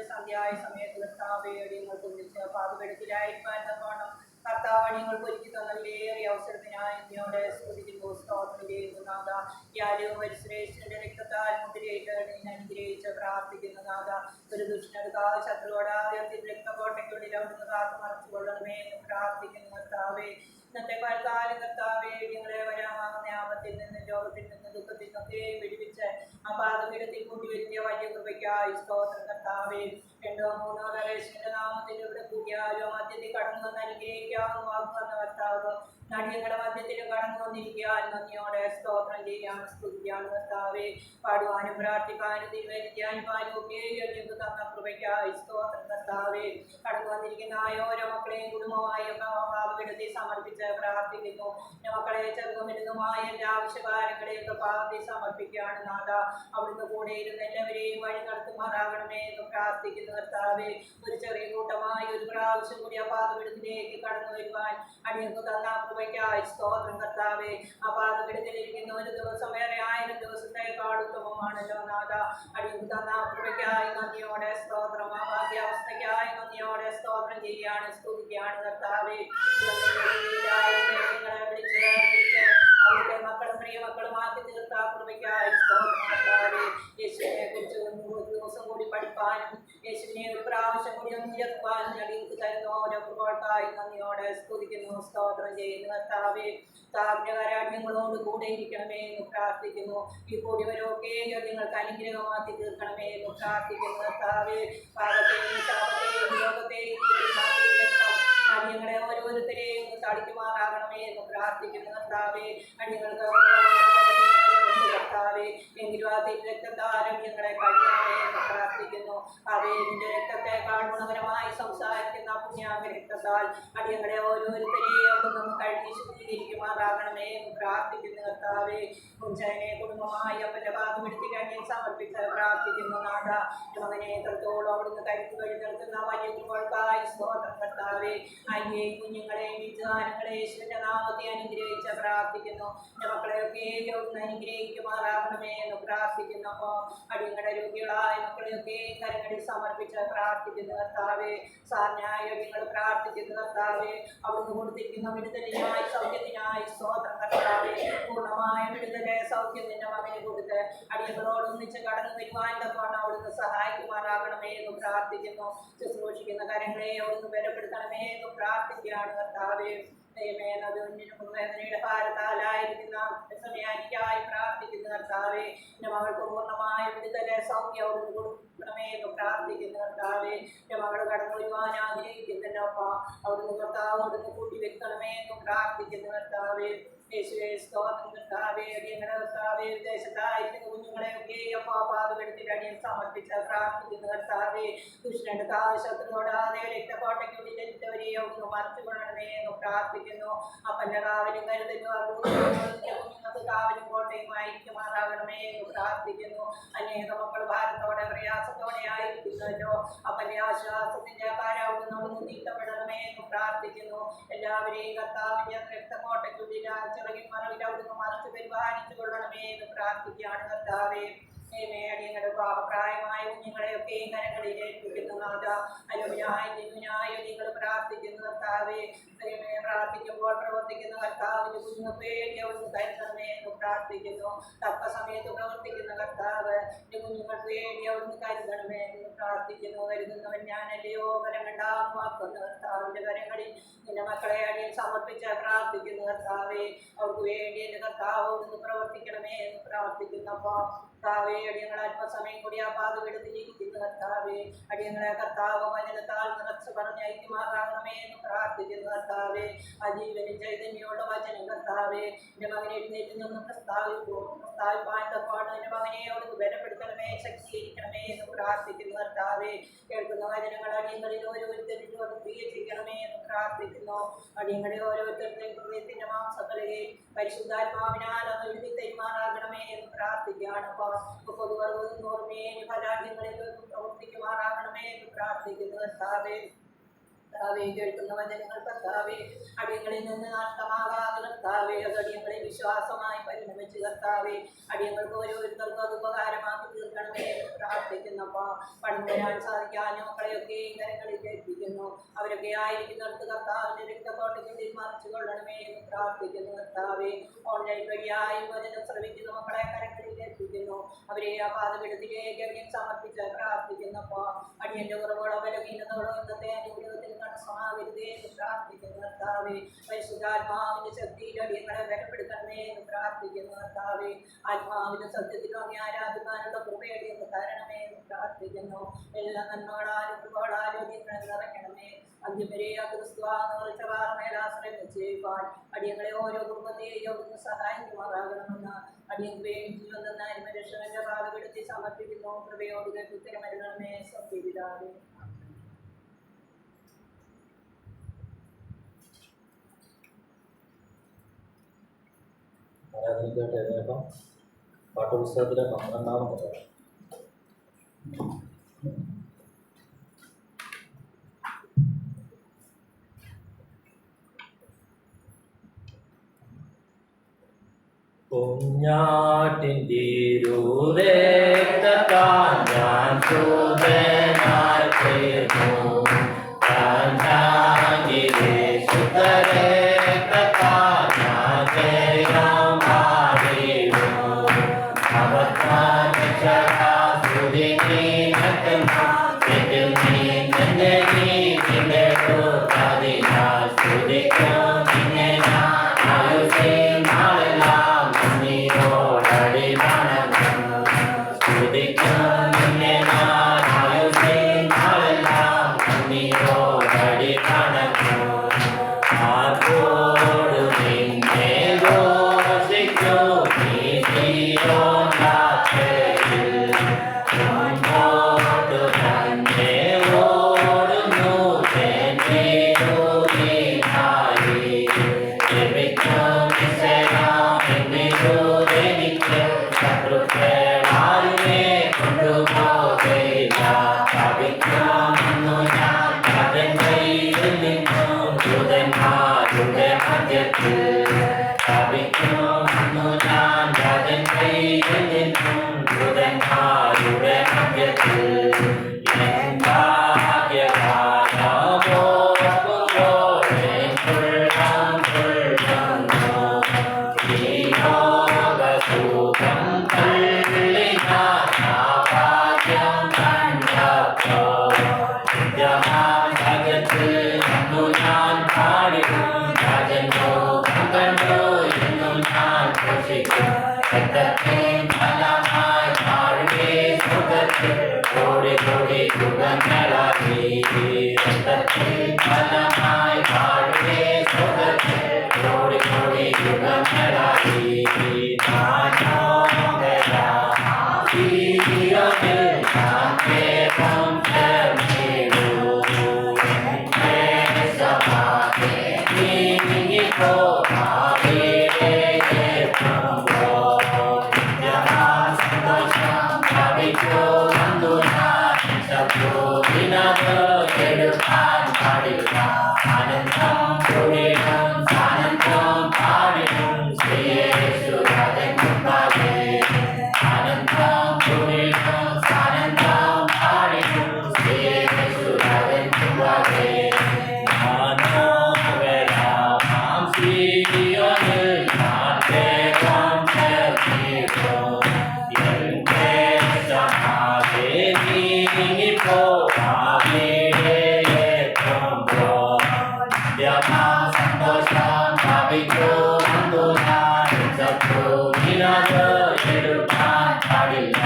സന്ധ്യായ സമയത്ത് കർത്താവേടിങ്ങൾക്ക് ഒന്നിച്ച് പാതകെടുത്തിലായിരിക്കാൻ തന്നോണം കർത്താവ് നിങ്ങൾക്ക് ഒരുക്കി തന്നതിലേറെ അവസരത്തിനായി എന്നോട് സ്തുതിക്കുന്നു, സ്തോത്രം ചെയ്യുന്നു. നാഥ, യാലും പരിശ്രേഷ്ഠന്റെ രക്തത്താൽ മുദ്രയിട്ട് അനുഗ്രഹിച്ച് പ്രാർത്ഥിക്കുന്നു. നാഥ, ഒരു ദുഷ്ടനടുക്കാ ശത്രുവോടാതെ രക്തകോട്ടയ്ക്കുള്ളിൽ അവിടുന്ന് കാത്തു മറച്ചുകൊള്ളണമേ എന്ന് പ്രാർത്ഥിക്കുന്നു. കർത്താവേ, ഇന്നത്തെ കാലം കർത്താവേ, ഞങ്ങളെ വരാമാകുന്ന ആപത്തിൽ നിന്ന്, രോഗത്തിൽ നിന്ന്, ദുഃഖത്തിൽ നിന്നൊക്കെ വിടുവിച്ച് ആ പാതപീഠത്തിൽ കൊണ്ടുവരുത്തിയ വലിയ കൃപയ്ക്കായി സ്തോത്രം. കർത്താവേ, 2-3 കലേശന്റെ നാമത്തിൽ ഇവിടെ കൂടിയാലോ മധ്യത്തിൽ കടന്നു വന്ന് അനുഗ്രഹിക്കാവുന്ന വാക്കുവന്ന കർത്താവ് നടിയങ്ങളുടെ മധ്യത്തിൽ കടന്നു വന്നിരിക്കാൻ നന്ദിയോടെ സ്തോത്രം ചെയ്യാൻ സ്തുതിയാണ്. കർത്താവെ, പാടുവാനും പ്രാർത്ഥിക്കാനും തിരുവരിക്കാനും ഒക്കെ ഞങ്ങൾക്ക് തന്ന കൃപയ്ക്കായി സ്തോത്രം. കർത്താവെ, കടന്നു വന്നിരിക്കുന്ന ഓരോ മക്കളെയും കുടുംബമായ പാപപീഠത്തെ സമർപ്പിച്ച് പ്രാർത്ഥിക്കുന്നു. മക്കളെ ചെറുതും വലുതുമായ എല്ലാ ആവശ്യകാര്യങ്ങളെയൊക്കെ പാപത്തെ സമർപ്പിക്കുകയാണ്. നാഥ, അവിടുന്ന് കൂടെ ഇരുന്ന് എല്ലാവരെയും വഴി നടത്തുമാറാകണമേ എന്ന് പ്രാർത്ഥിക്കുന്നു. കർത്താവെ, ഒരു ചെറിയ കൂട്ടമായി ഒരു പ്രാവശ്യം കൂടി ആ പാപപീഠത്തിലേക്ക് കടന്നു വരുവാൻ അടിയങ്ങൾക്ക് തന്ന കൃപയ്ക്കായി സ്തോത്രം കർത്താവേ. ആ പാതകെടുത്തിലിരിക്കുന്ന ഒരു ദിവസം വേറെ 1000 ദിവസത്തേക്കാൾ ഉത്തമമാണല്ലോ നാഥ. അടിയങ്ങൾക്ക് തന്ന കൃപയ്ക്കായി നന്ദിയോടെ സ്തോത്രം. ആ ഭാഗ്യാവസ്ഥയ്ക്കായി നന്ദിയോടെ സ്തോത്രം ചെയ്യുകയാണ്, സ്തുതിക്കുകയാണ് കർത്താവേ. നിങ്ങളെ വിളിച്ച് അവിടുത്തെ മക്കളും പ്രിയമക്കളുമാക്കി തീർത്ത കൃപയ്ക്കായി സ്തോത്രം കർത്താവേ. യേശുവിനെ കുറിച്ച് ഒരു ദിവസം കൂടി പഠിപ്പാനും യേശുവിനെ ഒരു പ്രാവശ്യം കൂടി ഒന്ന് ഉയർത്താനും അടിയങ്ങൾക്ക് തരുന്ന ഓരോ കൃപകൾക്കായി നന്ദിയോടെ സ്തുതിക്കുന്നു, സ്തോത്രം ചെയ്യുന്നു കർത്താവേ. താപനകാരാജ്ഞങ്ങളോട് കൂടെ ഇരിക്കണമേ എന്ന് പ്രാർത്ഥിക്കുന്നു. ഈ കൂടിവരൊക്കെ നിങ്ങൾക്ക് അനുഗ്രഹമാക്കി തീർക്കണമേ എന്ന് പ്രാർത്ഥിക്കുന്നു കർത്താവേ. പാപത്തെയും ശാപത്തെയും രോഗത്തെയും അടിയങ്ങളെ ഓരോരുത്തരെയും തളിക്കുമാറാകണമേ എന്ന് പ്രാർത്ഥിക്കുന്നു കർത്താവേ. അടിയങ്ങൾക്ക് കർത്താവേ എങ്കിലും ആ രക്തത്താരം ഞങ്ങളെ കഴിയണമേ എന്ന് പ്രാർത്ഥിക്കുന്നു. അവേ നിന്റെ രക്തത്തെക്കാൾ ഗുണകരമായി സംസാരിക്കുന്ന പുണ്യാക രക്തത്താൽ അടിയങ്ങളെ ഓരോരുത്തരെയും നമ്മൾ കഴുകി ശുദ്ധീകരിക്കുമാറാകണമേ എന്ന് പ്രാർത്ഥിക്കുന്നു കർത്താവേ. കുഞ്ചനെ കുടുംബമായി അവന്റെ ഭാഗമെടുത്തി കഴിഞ്ഞ് സമർപ്പിച്ച് പ്രാർത്ഥിക്കുന്നു നാഥ. മകനെ എത്രത്തോളം അവിടുന്ന് കരുത്തു കഴിഞ്ഞെടുക്കുന്ന വലിയ കൃപകൾക്കായി സ്തോത്രം കർത്താവേ. അയ്യേയും കുഞ്ഞുങ്ങളെയും വിദ്വാനങ്ങളെ യേശുവിന്റെ നാമത്തെ അനുഗ്രഹിച്ച് പ്രാർത്ഥിക്കുന്നു. മക്കളെയൊക്കെ അവിടുന്ന് അനുഗ്രഹിക്കുമാറാകണമേ എന്ന് പ്രാർത്ഥിക്കുന്നു. അപ്പോൾ അടിയങ്ങളുടെ രോഗികളായ മക്കളെയൊക്കെ കരങ്ങളിൽ സമർപ്പിച്ച് പ്രാർത്ഥിക്കുന്നു കർത്താവേ. സാറിനായി നിങ്ങൾ പ്രാർത്ഥിക്കുന്നു കർത്താവേ. അവിടുന്ന് കൊടുത്തിരിക്കുന്ന വിടുതലിനായി സൗഖ്യത്തിനായി സ്തോത്രം കർത്താവേ. പൂർണ്ണമായ വിടുതലെ സൗഖ്യം നിന്റെ മകനെ കൊടുത്ത് അടിയങ്ങളോട് ഒന്നിച്ച് കടന്നു വരുവാൻ തക്കവണ്ണം അവിടുന്ന് സഹായിക്കുമാറാകണമേ എന്ന് പ്രാർത്ഥിക്കുന്നു. ശുശ്രൂഷിക്കുന്ന കരങ്ങളെ അവിടുന്ന് ബലപ്പെടുത്തണമേ എന്ന് പ്രാർത്ഥിക്കുകയാണ് കർത്താവേ. വേദനയുടെ ഭാരത്താലായിരിക്കുന്ന സമയാനിക്കായി പ്രാർത്ഥിക്കുന്ന കർത്താവേ. എന്റെ മകൾക്ക് പൂർണ്ണമായ വിടുതലെ സൗഖ്യം അവിടുന്ന് കൊടുക്കണമേ എന്ന് പ്രാർത്ഥിക്കുന്ന കർത്താവേ. എന്റെ മകൾ കടന്നു വരുവാൻ ആഗ്രഹിക്കുന്നല്ലോ അപ്പ അവിടുന്ന് കർത്താവ് അവിടുന്ന് കൂട്ടി വെക്കണമേ എന്ന് പ്രാർത്ഥിക്കുന്ന കർത്താവേ. യേശുവേ സ്തോത്രം കർത്താവേ. അടിയങ്ങളുടെ കർത്താവേ വിദേശത്തായിരിക്കുന്ന കുഞ്ഞുങ്ങളെയൊക്കെ പാപമെടുത്തിട്ട് അടിയൻ സമർപ്പിച്ച് പ്രാർത്ഥിക്കുന്ന കർത്താവേ. ദുഷ്ടന്റെ ശത്രുവോടാതെ രക്തക്കോട്ടയ്ക്കുള്ളിൽ എല്ലാവരെയും ഒന്ന് മറച്ചുകൊള്ളണമേ എന്ന് പ്രാർത്ഥിക്കുന്നു. അപ്പന്റെ കാവലും കരുതലും കുഞ്ഞുങ്ങൾക്ക് കാവലും കോട്ടയും ആയിരിക്കുമാറാകണമേ എന്ന് പ്രാർത്ഥിക്കുന്നു. അനേക മക്കൾ ഭാരത്തോടെ പ്രയാസത്തോടെ ആയിരിക്കുന്നല്ലോ. അപ്പന്റെ ആശ്വാസത്തിന്റെ കാരാവുന്നോട് നീക്കപ്പെടണമേ എന്ന് പ്രാർത്ഥിക്കുന്നു. എല്ലാവരെയും കർത്താവിന്റെ രക്തക്കോട്ടയ്ക്കുള്ളിൽ ചിറകിൻ മറവിൽ അവിടുന്ന് മറച്ചു പരിപാലിച്ചു കൊള്ളണമേ എന്ന് പ്രാർത്ഥിക്കുകയാണ് കർത്താവേ. അടിയങ്ങളുടെ പ്രായമായ കുഞ്ഞുങ്ങളെയൊക്കെ കരങ്ങളിൽ ഏൽപ്പിക്കുന്നു നാഥ. അലുവിനായ നിങ്ങൾ പ്രാർത്ഥിക്കുന്നു കർത്താവേ. പ്രാർത്ഥിക്കുമ്പോൾ പ്രവർത്തിക്കുന്ന കർത്താവിന്റെ കുഞ്ഞുങ്ങൾക്ക് വേണ്ടി അവിടുന്ന് കരുതണമേ എന്ന് പ്രാർത്ഥിക്കുന്നു. തക്ക സമയത്ത് പ്രവർത്തിക്കുന്ന കർത്താവ് എന്റെ കുഞ്ഞുങ്ങൾക്ക് വേണ്ടി അവിടുന്ന് കരുതണമേ എന്ന് പ്രാർത്ഥിക്കുന്നു. കരുതുന്നവൻ ഞാനല്ലയോ കരം കണ്ടാകുന്ന കർത്താവിന്റെ കരങ്ങളിൽ നിന്റെ മക്കളെ അടിയൻ സമർപ്പിച്ച് പ്രാർത്ഥിക്കുന്നു കർത്താവേ. അവർക്ക് വേണ്ടി എന്റെ കർത്താവ് അവിടുന്ന് പ്രവർത്തിക്കണമേ എന്ന് പ്രാർത്ഥിക്കുന്നപ്പോ കർത്താവേ. അടിയങ്ങൾ അല്പസമയം കൂടി ആ പാതകെടുത്തിരിക്കുന്നു കർത്താവേ. അടിയങ്ങളെ കർത്താവ് വചനത്താൽ നിറച്ച് പറഞ്ഞയക്കുമാറാകണമേ എന്ന് പ്രാർത്ഥിക്കുന്നു കർത്താവേ. ആ ജീവനും ചൈതന്യമുള്ള വചനം കർത്താവേ എന്റെ മകനെ എഴുന്നേറ്റ് നിന്ന് പ്രസ്താവിപ്പാൻ തക്കോണം എന്റെ മകനെ അവിടുന്ന് ബലപ്പെടുത്തണമേ, ശക്തീകരിക്കണമേ എന്ന് പ്രാർത്ഥിക്കുന്നു കർത്താവേ. കേൾക്കുന്ന വചനങ്ങൾ അടിയങ്ങളിൽ ഓരോരുത്തരിലും അത് ക്രിയച്ചിരിക്കണമേ എന്ന് പ്രാർത്ഥിക്കുന്നു. അടിയങ്ങളെ ഓരോരുത്തരുടെയും ഹൃദയത്തിന്റെ മാംസങ്ങളെ പരിശുദ്ധാത്മാവിനാൽ അത് എഴുതി തരുമാറാകണമേ എന്ന് പ്രാർത്ഥിക്കുകയാണ്. പൊതുവർഗം ഓർമ്മയെ പരാജയങ്ങളിൽ പ്രവർത്തിക്കുമാറാകണമേ എന്ന് പ്രാർത്ഥിക്കുന്നു കർത്താവേ. കർത്താവേ കേൾക്കുന്ന വചനങ്ങൾ കർത്താവേ അടിയങ്ങളിൽ നിന്ന് നഷ്ടമാകാതെ കർത്താവേ അത് അടിയങ്ങളെ വിശ്വാസമായി പരിണമിച്ച് കർത്താവേ അടിയങ്ങൾക്ക് ഓരോരുത്തർക്കും അത് ഉപകാരമാക്കി തീർക്കണമേ എന്ന് പ്രാർത്ഥിക്കുന്നപ്പോൾ പണ്ട് വരാൻ സാധിക്കാഞ്ഞ മക്കളെയൊക്കെ കരങ്ങളിൽ ഏൽപ്പിക്കുന്നു. അവരൊക്കെ ആയിരിക്കുന്നിടത്ത് കർത്താവിന്റെ രക്തക്കോട്ടയ്ക്കുള്ളിൽ മറിച്ചു കൊള്ളണമേ എന്ന് പ്രാർത്ഥിക്കുന്നു കർത്താവേ. ഓൺലൈൻ വഴിയായി വചനം ശ്രമിക്കുന്ന മക്കളെ കരങ്ങളിൽ ഏൽപ്പിക്കുന്നു. അവരെ ആ പാതകെടുത്തിലേക്ക് അടിയൻ സമർപ്പിച്ച് പ്രാർത്ഥിക്കുന്നപ്പോൾ അടിയന്റെ കുറവുകളോ ബലഹീനതകളോ ഇന്നത്തെ അനുഗ്രഹത്തിൽ തടസ്സമാകരുതേ എന്ന് പ്രാർത്ഥിക്കുന്നു കർത്താവേ. പരിശുദ്ധാത്മാവിന്റെ ശക്തിയിൽ അടിയങ്ങളെ ബലപ്പെടുത്തണമേ എന്ന് പ്രാർത്ഥിക്കുന്നു കർത്താവേ. ആത്മാവിന്റെ സത്യത്തിലും അങ്ങേ ആരാധിക്കാനുള്ള കൃപയടിയെന്ന് തരണമേ എന്ന് പ്രാർത്ഥിക്കുന്നു. എല്ലാ നന്മകളാലും കൃപകളാലും അടിയങ്ങളെ നിറയ്ക്കണമേ. അന്തിമരെ ക്രിസ്തുവാശ്രയം ചെയ്യുവാൻ അടിയങ്ങളെ ഓരോ കുടുംബത്തെയും അവിടുന്ന് സഹായിക്കുമാറാകണമെന്ന് അടിയൻ വേണ്ടിയുള്ള രക്ഷകന്റെ പാതകെടുത്തി സമർപ്പിക്കുന്നു. കൃപയോട് കേട്ട് ഉത്തരമരുളണമേ സത്യപിതാവേ. ആരാധനയ്ക്കായിട്ട് എഴുന്നേൽക്കാം. പാഠപുസ്തകത്തിലെ 12-ാമത്തെ കുഞ്ഞാട്ടിൻ തിരുരക്തത്താൽ ഞാൻ ശുദ്ധനായി തീർന്നു. കന്യാകിലെ ശുദ്ധരക്തത്താൽ ഞാൻ ജയം ആടിയിടുന്നു. അവസാന രക്ഷാസ്തുതി നിനക്കെന്നും എന്നിൽ നീ നിന്നെ നിന്റെ കൃപയാൽ സ്തുതിക്കും നിന്നെ ഞാൻ ആയുസ്സിൻ നാളെല്ലാം നന്ദിയോടടി വണങ്ങും. സ്തുതിക്കും നിന്നെ ഞാൻ ആയുസ്സിൻ നാളെല്ലാം നന്ദിയോടടി വണങ്ങും. ആർപ്പോട് നിന്നെ ഘോഷിക്കും നീ സീയോൻ യാത്രയിൽ. മുമ്പോട്ട് തന്നെ ഓടുന്നു ചെന്നിടുവിനായി. ലഭിക്കും നിശ്ചയം എന്നിലുതെനിക്ക് ശത്രുക്കളാരുമേ കൊണ്ടുപോകയില്ല. പ്രാപിക്കുമെന്നു ഞാൻ അവൻ കയ്യിൽ നിന്നും ദൂതന്മാരുടെ മധ്യത്തിൽ. പ്രാപിക്കുമെന്നു ഞാൻ അവൻ കയ്യിൽ നിന്നും ദൂതന്മാരുടെ മധ്യത്തിൽ. എൻ ഭാഗ്യകാലമോർക്കുമ്പോൾ എൻ ഉള്ളം തുള്ളുന്നു. ഈ ലോകസുഖം തള്ളി ഞാൻ ആ ഭാഗ്യം കണ്ടപ്പോൾ നിത്യമാം ഭാഗ്യത്തിൽ അന്നു ഞാൻ പാടിടും. രാജന്ലോകം കണ്ടു എന്നും ഞാൻ ഘോഷിക്കും. രക്തത്തിൻ ഫലമായി വാഴുകേ സ്വർഗ്ഗത്തിൽ കോടി കോടി യുഗങ്ങളായി. രക്തത്തിൻ ഫലമായി വാഴുകേ സ്വർഗ്ഗത്തിൽ കോടി കോടി യുഗങ്ങളായി. നാനോ വരാം സീയോനിൽ ഞാൻ കേവം ചേർന്നിടും. എന്റെ സമാധി നീങ്ങിപ്പോ ഭാവിയിലേക്ക് എത്തുമ്പോൾ നിത്യമാം സന്തോഷം പ്രാപിക്കുമെന്നു ഞാൻ ശത്രുവിനത് എടുക്കാൻ പാടില്ല. ആനന്ദം തുടിടും സാനന്ദം പാടിടും ശ്രീയേശുരാജൻ മുമ്പാകെ. ആനന്ദം തുടിടും സാനന്ദം പാടിടും ശ്രീയേശുരാജൻ മുമ്പാകെ. ഞാനോ വരാം സീയോനിൽ ഞാൻ വേഗം ചേർന്നിടും. എന്റെ സമാധി നീങ്ങിപ്പോ ഭാവിയിലേക്കെത്തുമ്പോൾ നിത്യമാം സന്തോഷം പ്രാപിക്കുമെന്നു ഞാൻ ശത്രുവിനത് എടുക്കാൻ പാടില്ല.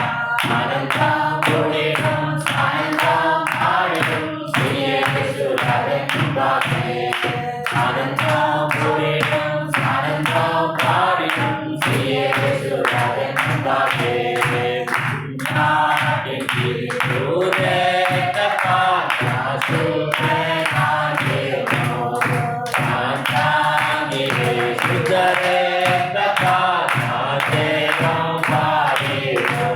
ആനന്ദം തുടിടും സാനന്ദം പാടിടും ശ്രീയേശുരാജൻ മുമ്പാകെ. ആനന്ദം തുടിടും സാനന്ദം പാടിടും ശ്രീയേശുരാജൻ മുമ്പാകെ. നാട്ടിൻ തിരുരക്തത്താൽ ഞാൻ ശുദ്ധനായി തീർന്നു. കന്യാകിലെ ശുദ്ധരക്തത്താൽ ഞാൻ ജയം പാടിടുന്നു.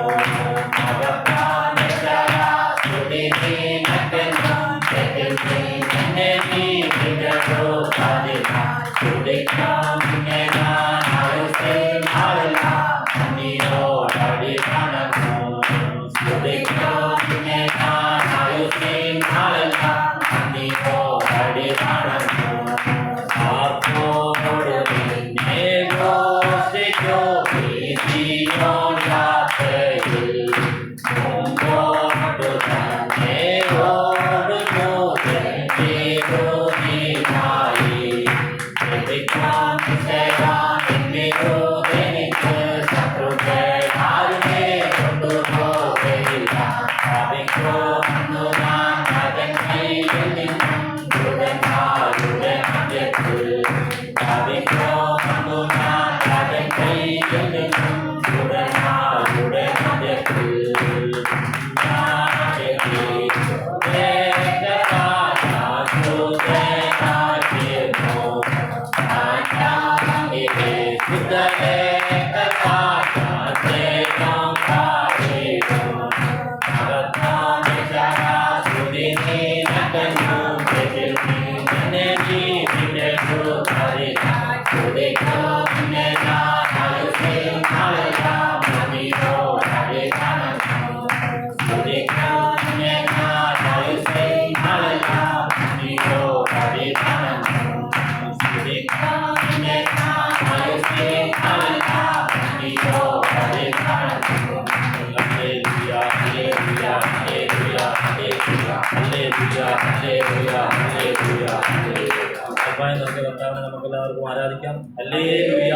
Hallelujah hallelujah hallelujah. അൽപായം നിറഞ്ഞ കർത്താവിനെ നമുക്ക് എല്ലാവർക്കും ആരാധിക്കാം. Hallelujah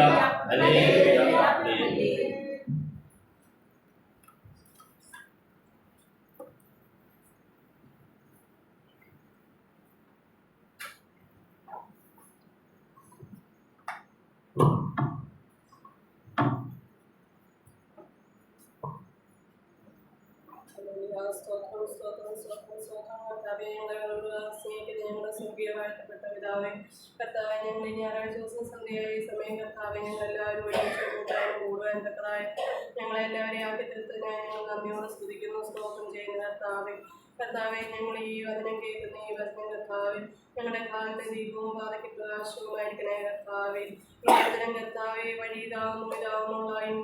hallelujah hallelujah. സ്തോത്രം സ്തോത്രം സ്തോത്രം സ്തോത്രം കർത്താവേ, ഞങ്ങളോട് സ്നേഹിക്കുന്ന ഞങ്ങളുടെ സ്വർഗീയമായിട്ടപ്പെട്ട പിതാവേ, കർത്താവേ, ഞങ്ങൾ ഈ ഞായറാഴ്ച ദിവസം സന്ധ്യയായി സമയം കർത്താവേ, ഞങ്ങൾ എല്ലാവരും ഒരുമിച്ച് കൂട്ടാനും കൂടുവാൻ തക്കതായ ഞങ്ങളെല്ലാവരെയും ആക്കി തീർത്തതിനായി ഞങ്ങൾ നന്ദിയോടെ സ്തുതിക്കുന്നു, സ്തോത്രം ചെയ്യുന്ന കർത്താവേ. കർത്താവെ, ഞങ്ങൾ ഈ വചനം കേൾക്കുന്ന ഈ വചനം കർത്താവെ, ഞങ്ങളുടെ കാലത്തെ ദീപവും പാതയ്ക്ക് പ്രകാശവുമായിരിക്കണേ കർത്താവെ. ഈ വചനം കർത്താവെ, വഴി ഇതാവുന്നുള്ള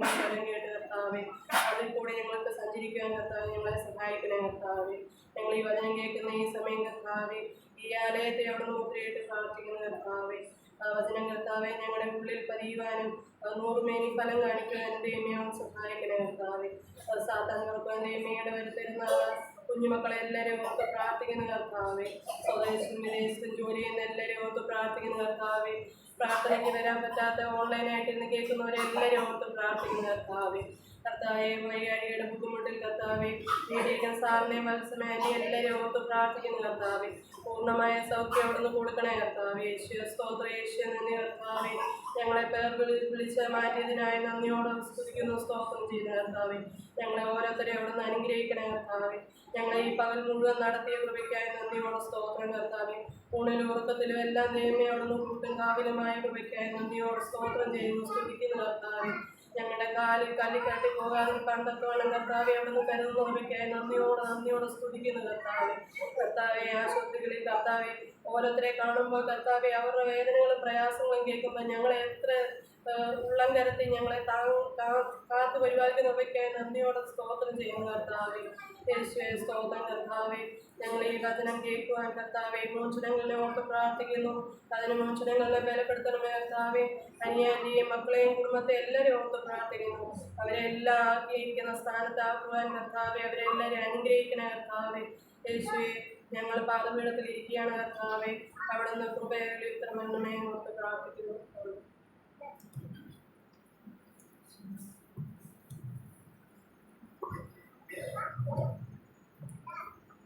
ഫലം കേട്ട് കർത്താവെ, അതിൽ കൂടെ ഞങ്ങൾക്ക് സഞ്ചരിക്കുവാൻ കർത്താവെ ഞങ്ങളെ സഹായിക്കണേ കർത്താവെ. ഞങ്ങൾ ഈ വചനം കേൾക്കുന്ന ഈ സമയം കർത്താവെ, ഈ ആലയത്തെ അവിടെ നിന്ന് മുദ്രയിട്ട് പ്രാർത്ഥിക്കുന്ന കർത്താവെ, വചനം കർത്താവെ ഞങ്ങളുടെ ഉള്ളിൽ പതിയുവാനും 100 മേനി ഫലം കാണിക്കുവാനും ദൈവമേ സഹായിക്കണേ കർത്താവെ. സാത്താൻ കർത്താവ് ദൈവമയുടെ വരുത്തരുന്ന കുഞ്ഞുമക്കളെ എല്ലാവരും ഓർത്ത് പ്രാർത്ഥിക്കുന്ന കർത്താവെ, സ്വദേശം വിദേശത്തും ജോലി ചെയ്യുന്ന എല്ലാവരും ഓർത്ത് പ്രാർത്ഥിക്കുന്ന കർത്താവെ, പ്രാർത്ഥനയ്ക്ക് വരാൻ പറ്റാത്ത ഓൺലൈനായിട്ട് ഇന്ന് കേൾക്കുന്നവരെല്ലാവരും ഓർത്ത് പ്രാർത്ഥിക്കുന്ന കർത്താവെ. കർത്താവെ, വൈകാരിയുടെ ബുദ്ധിമുട്ടിൽ കർത്താവെ, വീടിയിരിക്കുന്ന സാറിനെ മത്സരമാനി എല്ലാവരും ഓർത്ത് പ്രാർത്ഥിക്കുന്ന കർത്താവെ, പൂർണ്ണമായ സൗഖ്യം അവിടെ നിന്ന് കൊടുക്കണേ കർത്താവെ. യേശു സ്തോത്ര, യേശു നന്ദി കർത്താവെ. ഞങ്ങളെ പേർ വിളിച്ച് മാറ്റിയതിനായി നന്ദിയോടെ സ്തുതിക്കുന്നു, സ്തോത്രം ചെയ്യുന്ന കർത്താവെ. ഞങ്ങളെ ഓരോരുത്തരെയും അവിടെ നിന്ന് അനുഗ്രഹിക്കണേ കർത്താവെ. ഞങ്ങളെ ഈ പകൽ മുഴുവൻ നടത്തിയ കൃപയ്ക്കായി നന്ദിയോടെ സ്തോത്രം കർത്താവെ. ഊണിലും ഉറക്കത്തിലും എല്ലാം ദൈവമേ അവിടെ നിന്ന് കൂട്ടും കാവിലുമായ കൃപയ്ക്കായി നന്ദിയോടെ സ്തോത്രം ചെയ്യുന്നു, സ്തുതിക്കുന്നു കർത്താവെ. ഞങ്ങളുടെ കാലിൽ കല്ലിക്കാട്ടി പോകാതെ കണ്ടെത്തോളം കർത്താവെ അവിടെ നിന്ന് കരുതുന്ന കൃപയ്ക്കായി നന്ദിയോടെ സ്തുതിക്കുന്നു കർത്താവെ. കർത്താവെ, ആശുപത്രികളിൽ കർത്താവെ ഓരോരുത്തരെ കാണുമ്പോൾ കർത്താവെ അവരുടെ വേദനകളും പ്രയാസങ്ങളും കേൾക്കുമ്പോൾ ഞങ്ങളെ എത്ര ഉള്ളം കരത്തി ഞങ്ങളെ കാത്തു പരിപാലിക്കുന്ന കൃപയ്ക്കായി നന്ദിയോടെ സ്തോത്രം ചെയ്യുന്നു കർത്താവെ. യേശുവേ സ്തോത്രം കർത്താവെ. ഞങ്ങൾ ഈ വചനം കേൾക്കുവാൻ കർത്താവെ മോചനങ്ങളിലെ ഓർത്ത് പ്രാർത്ഥിക്കുന്നു. അതിന് മോചനങ്ങളിലെ ബലപ്പെടുത്തണമേ കർത്താവെ. അനിയൻ്റെയും മക്കളെയും കുടുംബത്തെ എല്ലാവരും ഓർത്ത് പ്രാർത്ഥിക്കുന്നു. അവരെല്ലാം ആക്കിയിരിക്കുന്ന സ്ഥാനത്താക്കുവാൻ കർത്താവെ അവരെല്ലാവരും അനുഗ്രഹിക്കണേ കർത്താവെ. യേശുവെ, ഞങ്ങൾ പാദപീഠത്തിൽ ഇരിക്കുകയാണ് കർത്താവെ. അവിടെ നിന്ന് കൃപയിൽ ഉത്തരമെണ്ണമേ ഓർത്ത് പ്രാർത്ഥിക്കുന്നു.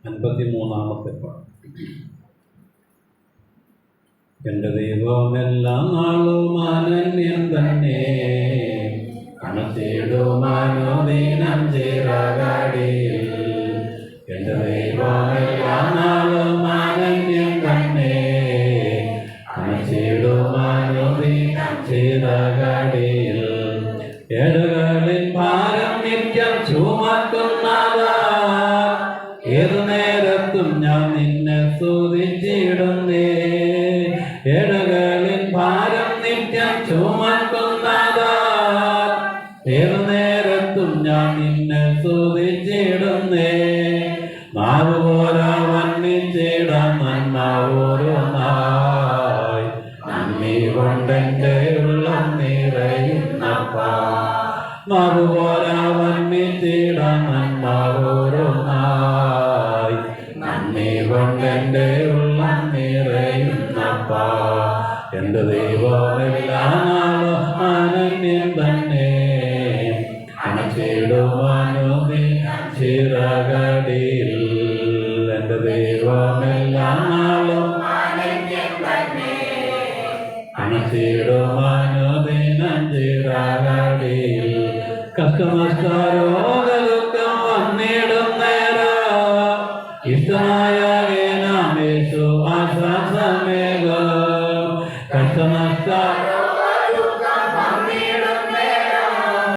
53-ാമത്തെ പാട്ട്. എൻ്റെ ദൈവമെല്ലാം നാളും അനന്യം തന്നെ, അണച്ചിടുമാനുദീനം ചിറകടിയിൽ. എൻ്റെ ദൈവമെല്ലാം നാളും അനന്യം തന്നെ, അണച്ചിടുമാനുദീനം ചിറകടിയിൽ. ഏടുകളിൽ ഭാരം നിത്യം ചുമക്കുന്നതാ, ഏതു നേരത്തും ഞാൻ നിന്നെ സ്തുതിച്ചിടുന്നേ. ഏടുകളിൽ ഭാരം നിത്യം ചുമക്കുന്നതാ, ഏതു നേരത്തും ഞാൻ നിന്നെ സ്തുതിച്ചിടുന്നേ. നാവ് പോരാ വന്നിച്ചിടാൻ നന്മ ഓരോന്നായി, നന്ദി കൊണ്ടെൻ്റെ ഉള്ളം നിറയുന്നപ്പാ. നാവ് പോരാ വന്നിച്ചിടാൻ നന്മ ഓരോന്നായി, നന്ദി കൊണ്ടെൻ്റെ ഉള്ളം നിറയുന്നപ്പാ. എൻ്റെ ദൈവമെല്ലാം നാളും അനന്യം തന്നെ, അണച്ചിടുവാനുദീനം ചിറകടിയിൽ. എൻ്റെ ദൈവമെല്ലാം നാളും അനന്യം തന്നെ, അണച്ചിടുവാനുദീനം ചിറകടിയിൽ. കഷ്ടനഷ്ടരോഗദുഃഖം വന്നിടും നേരം ഇഷ്ടമായ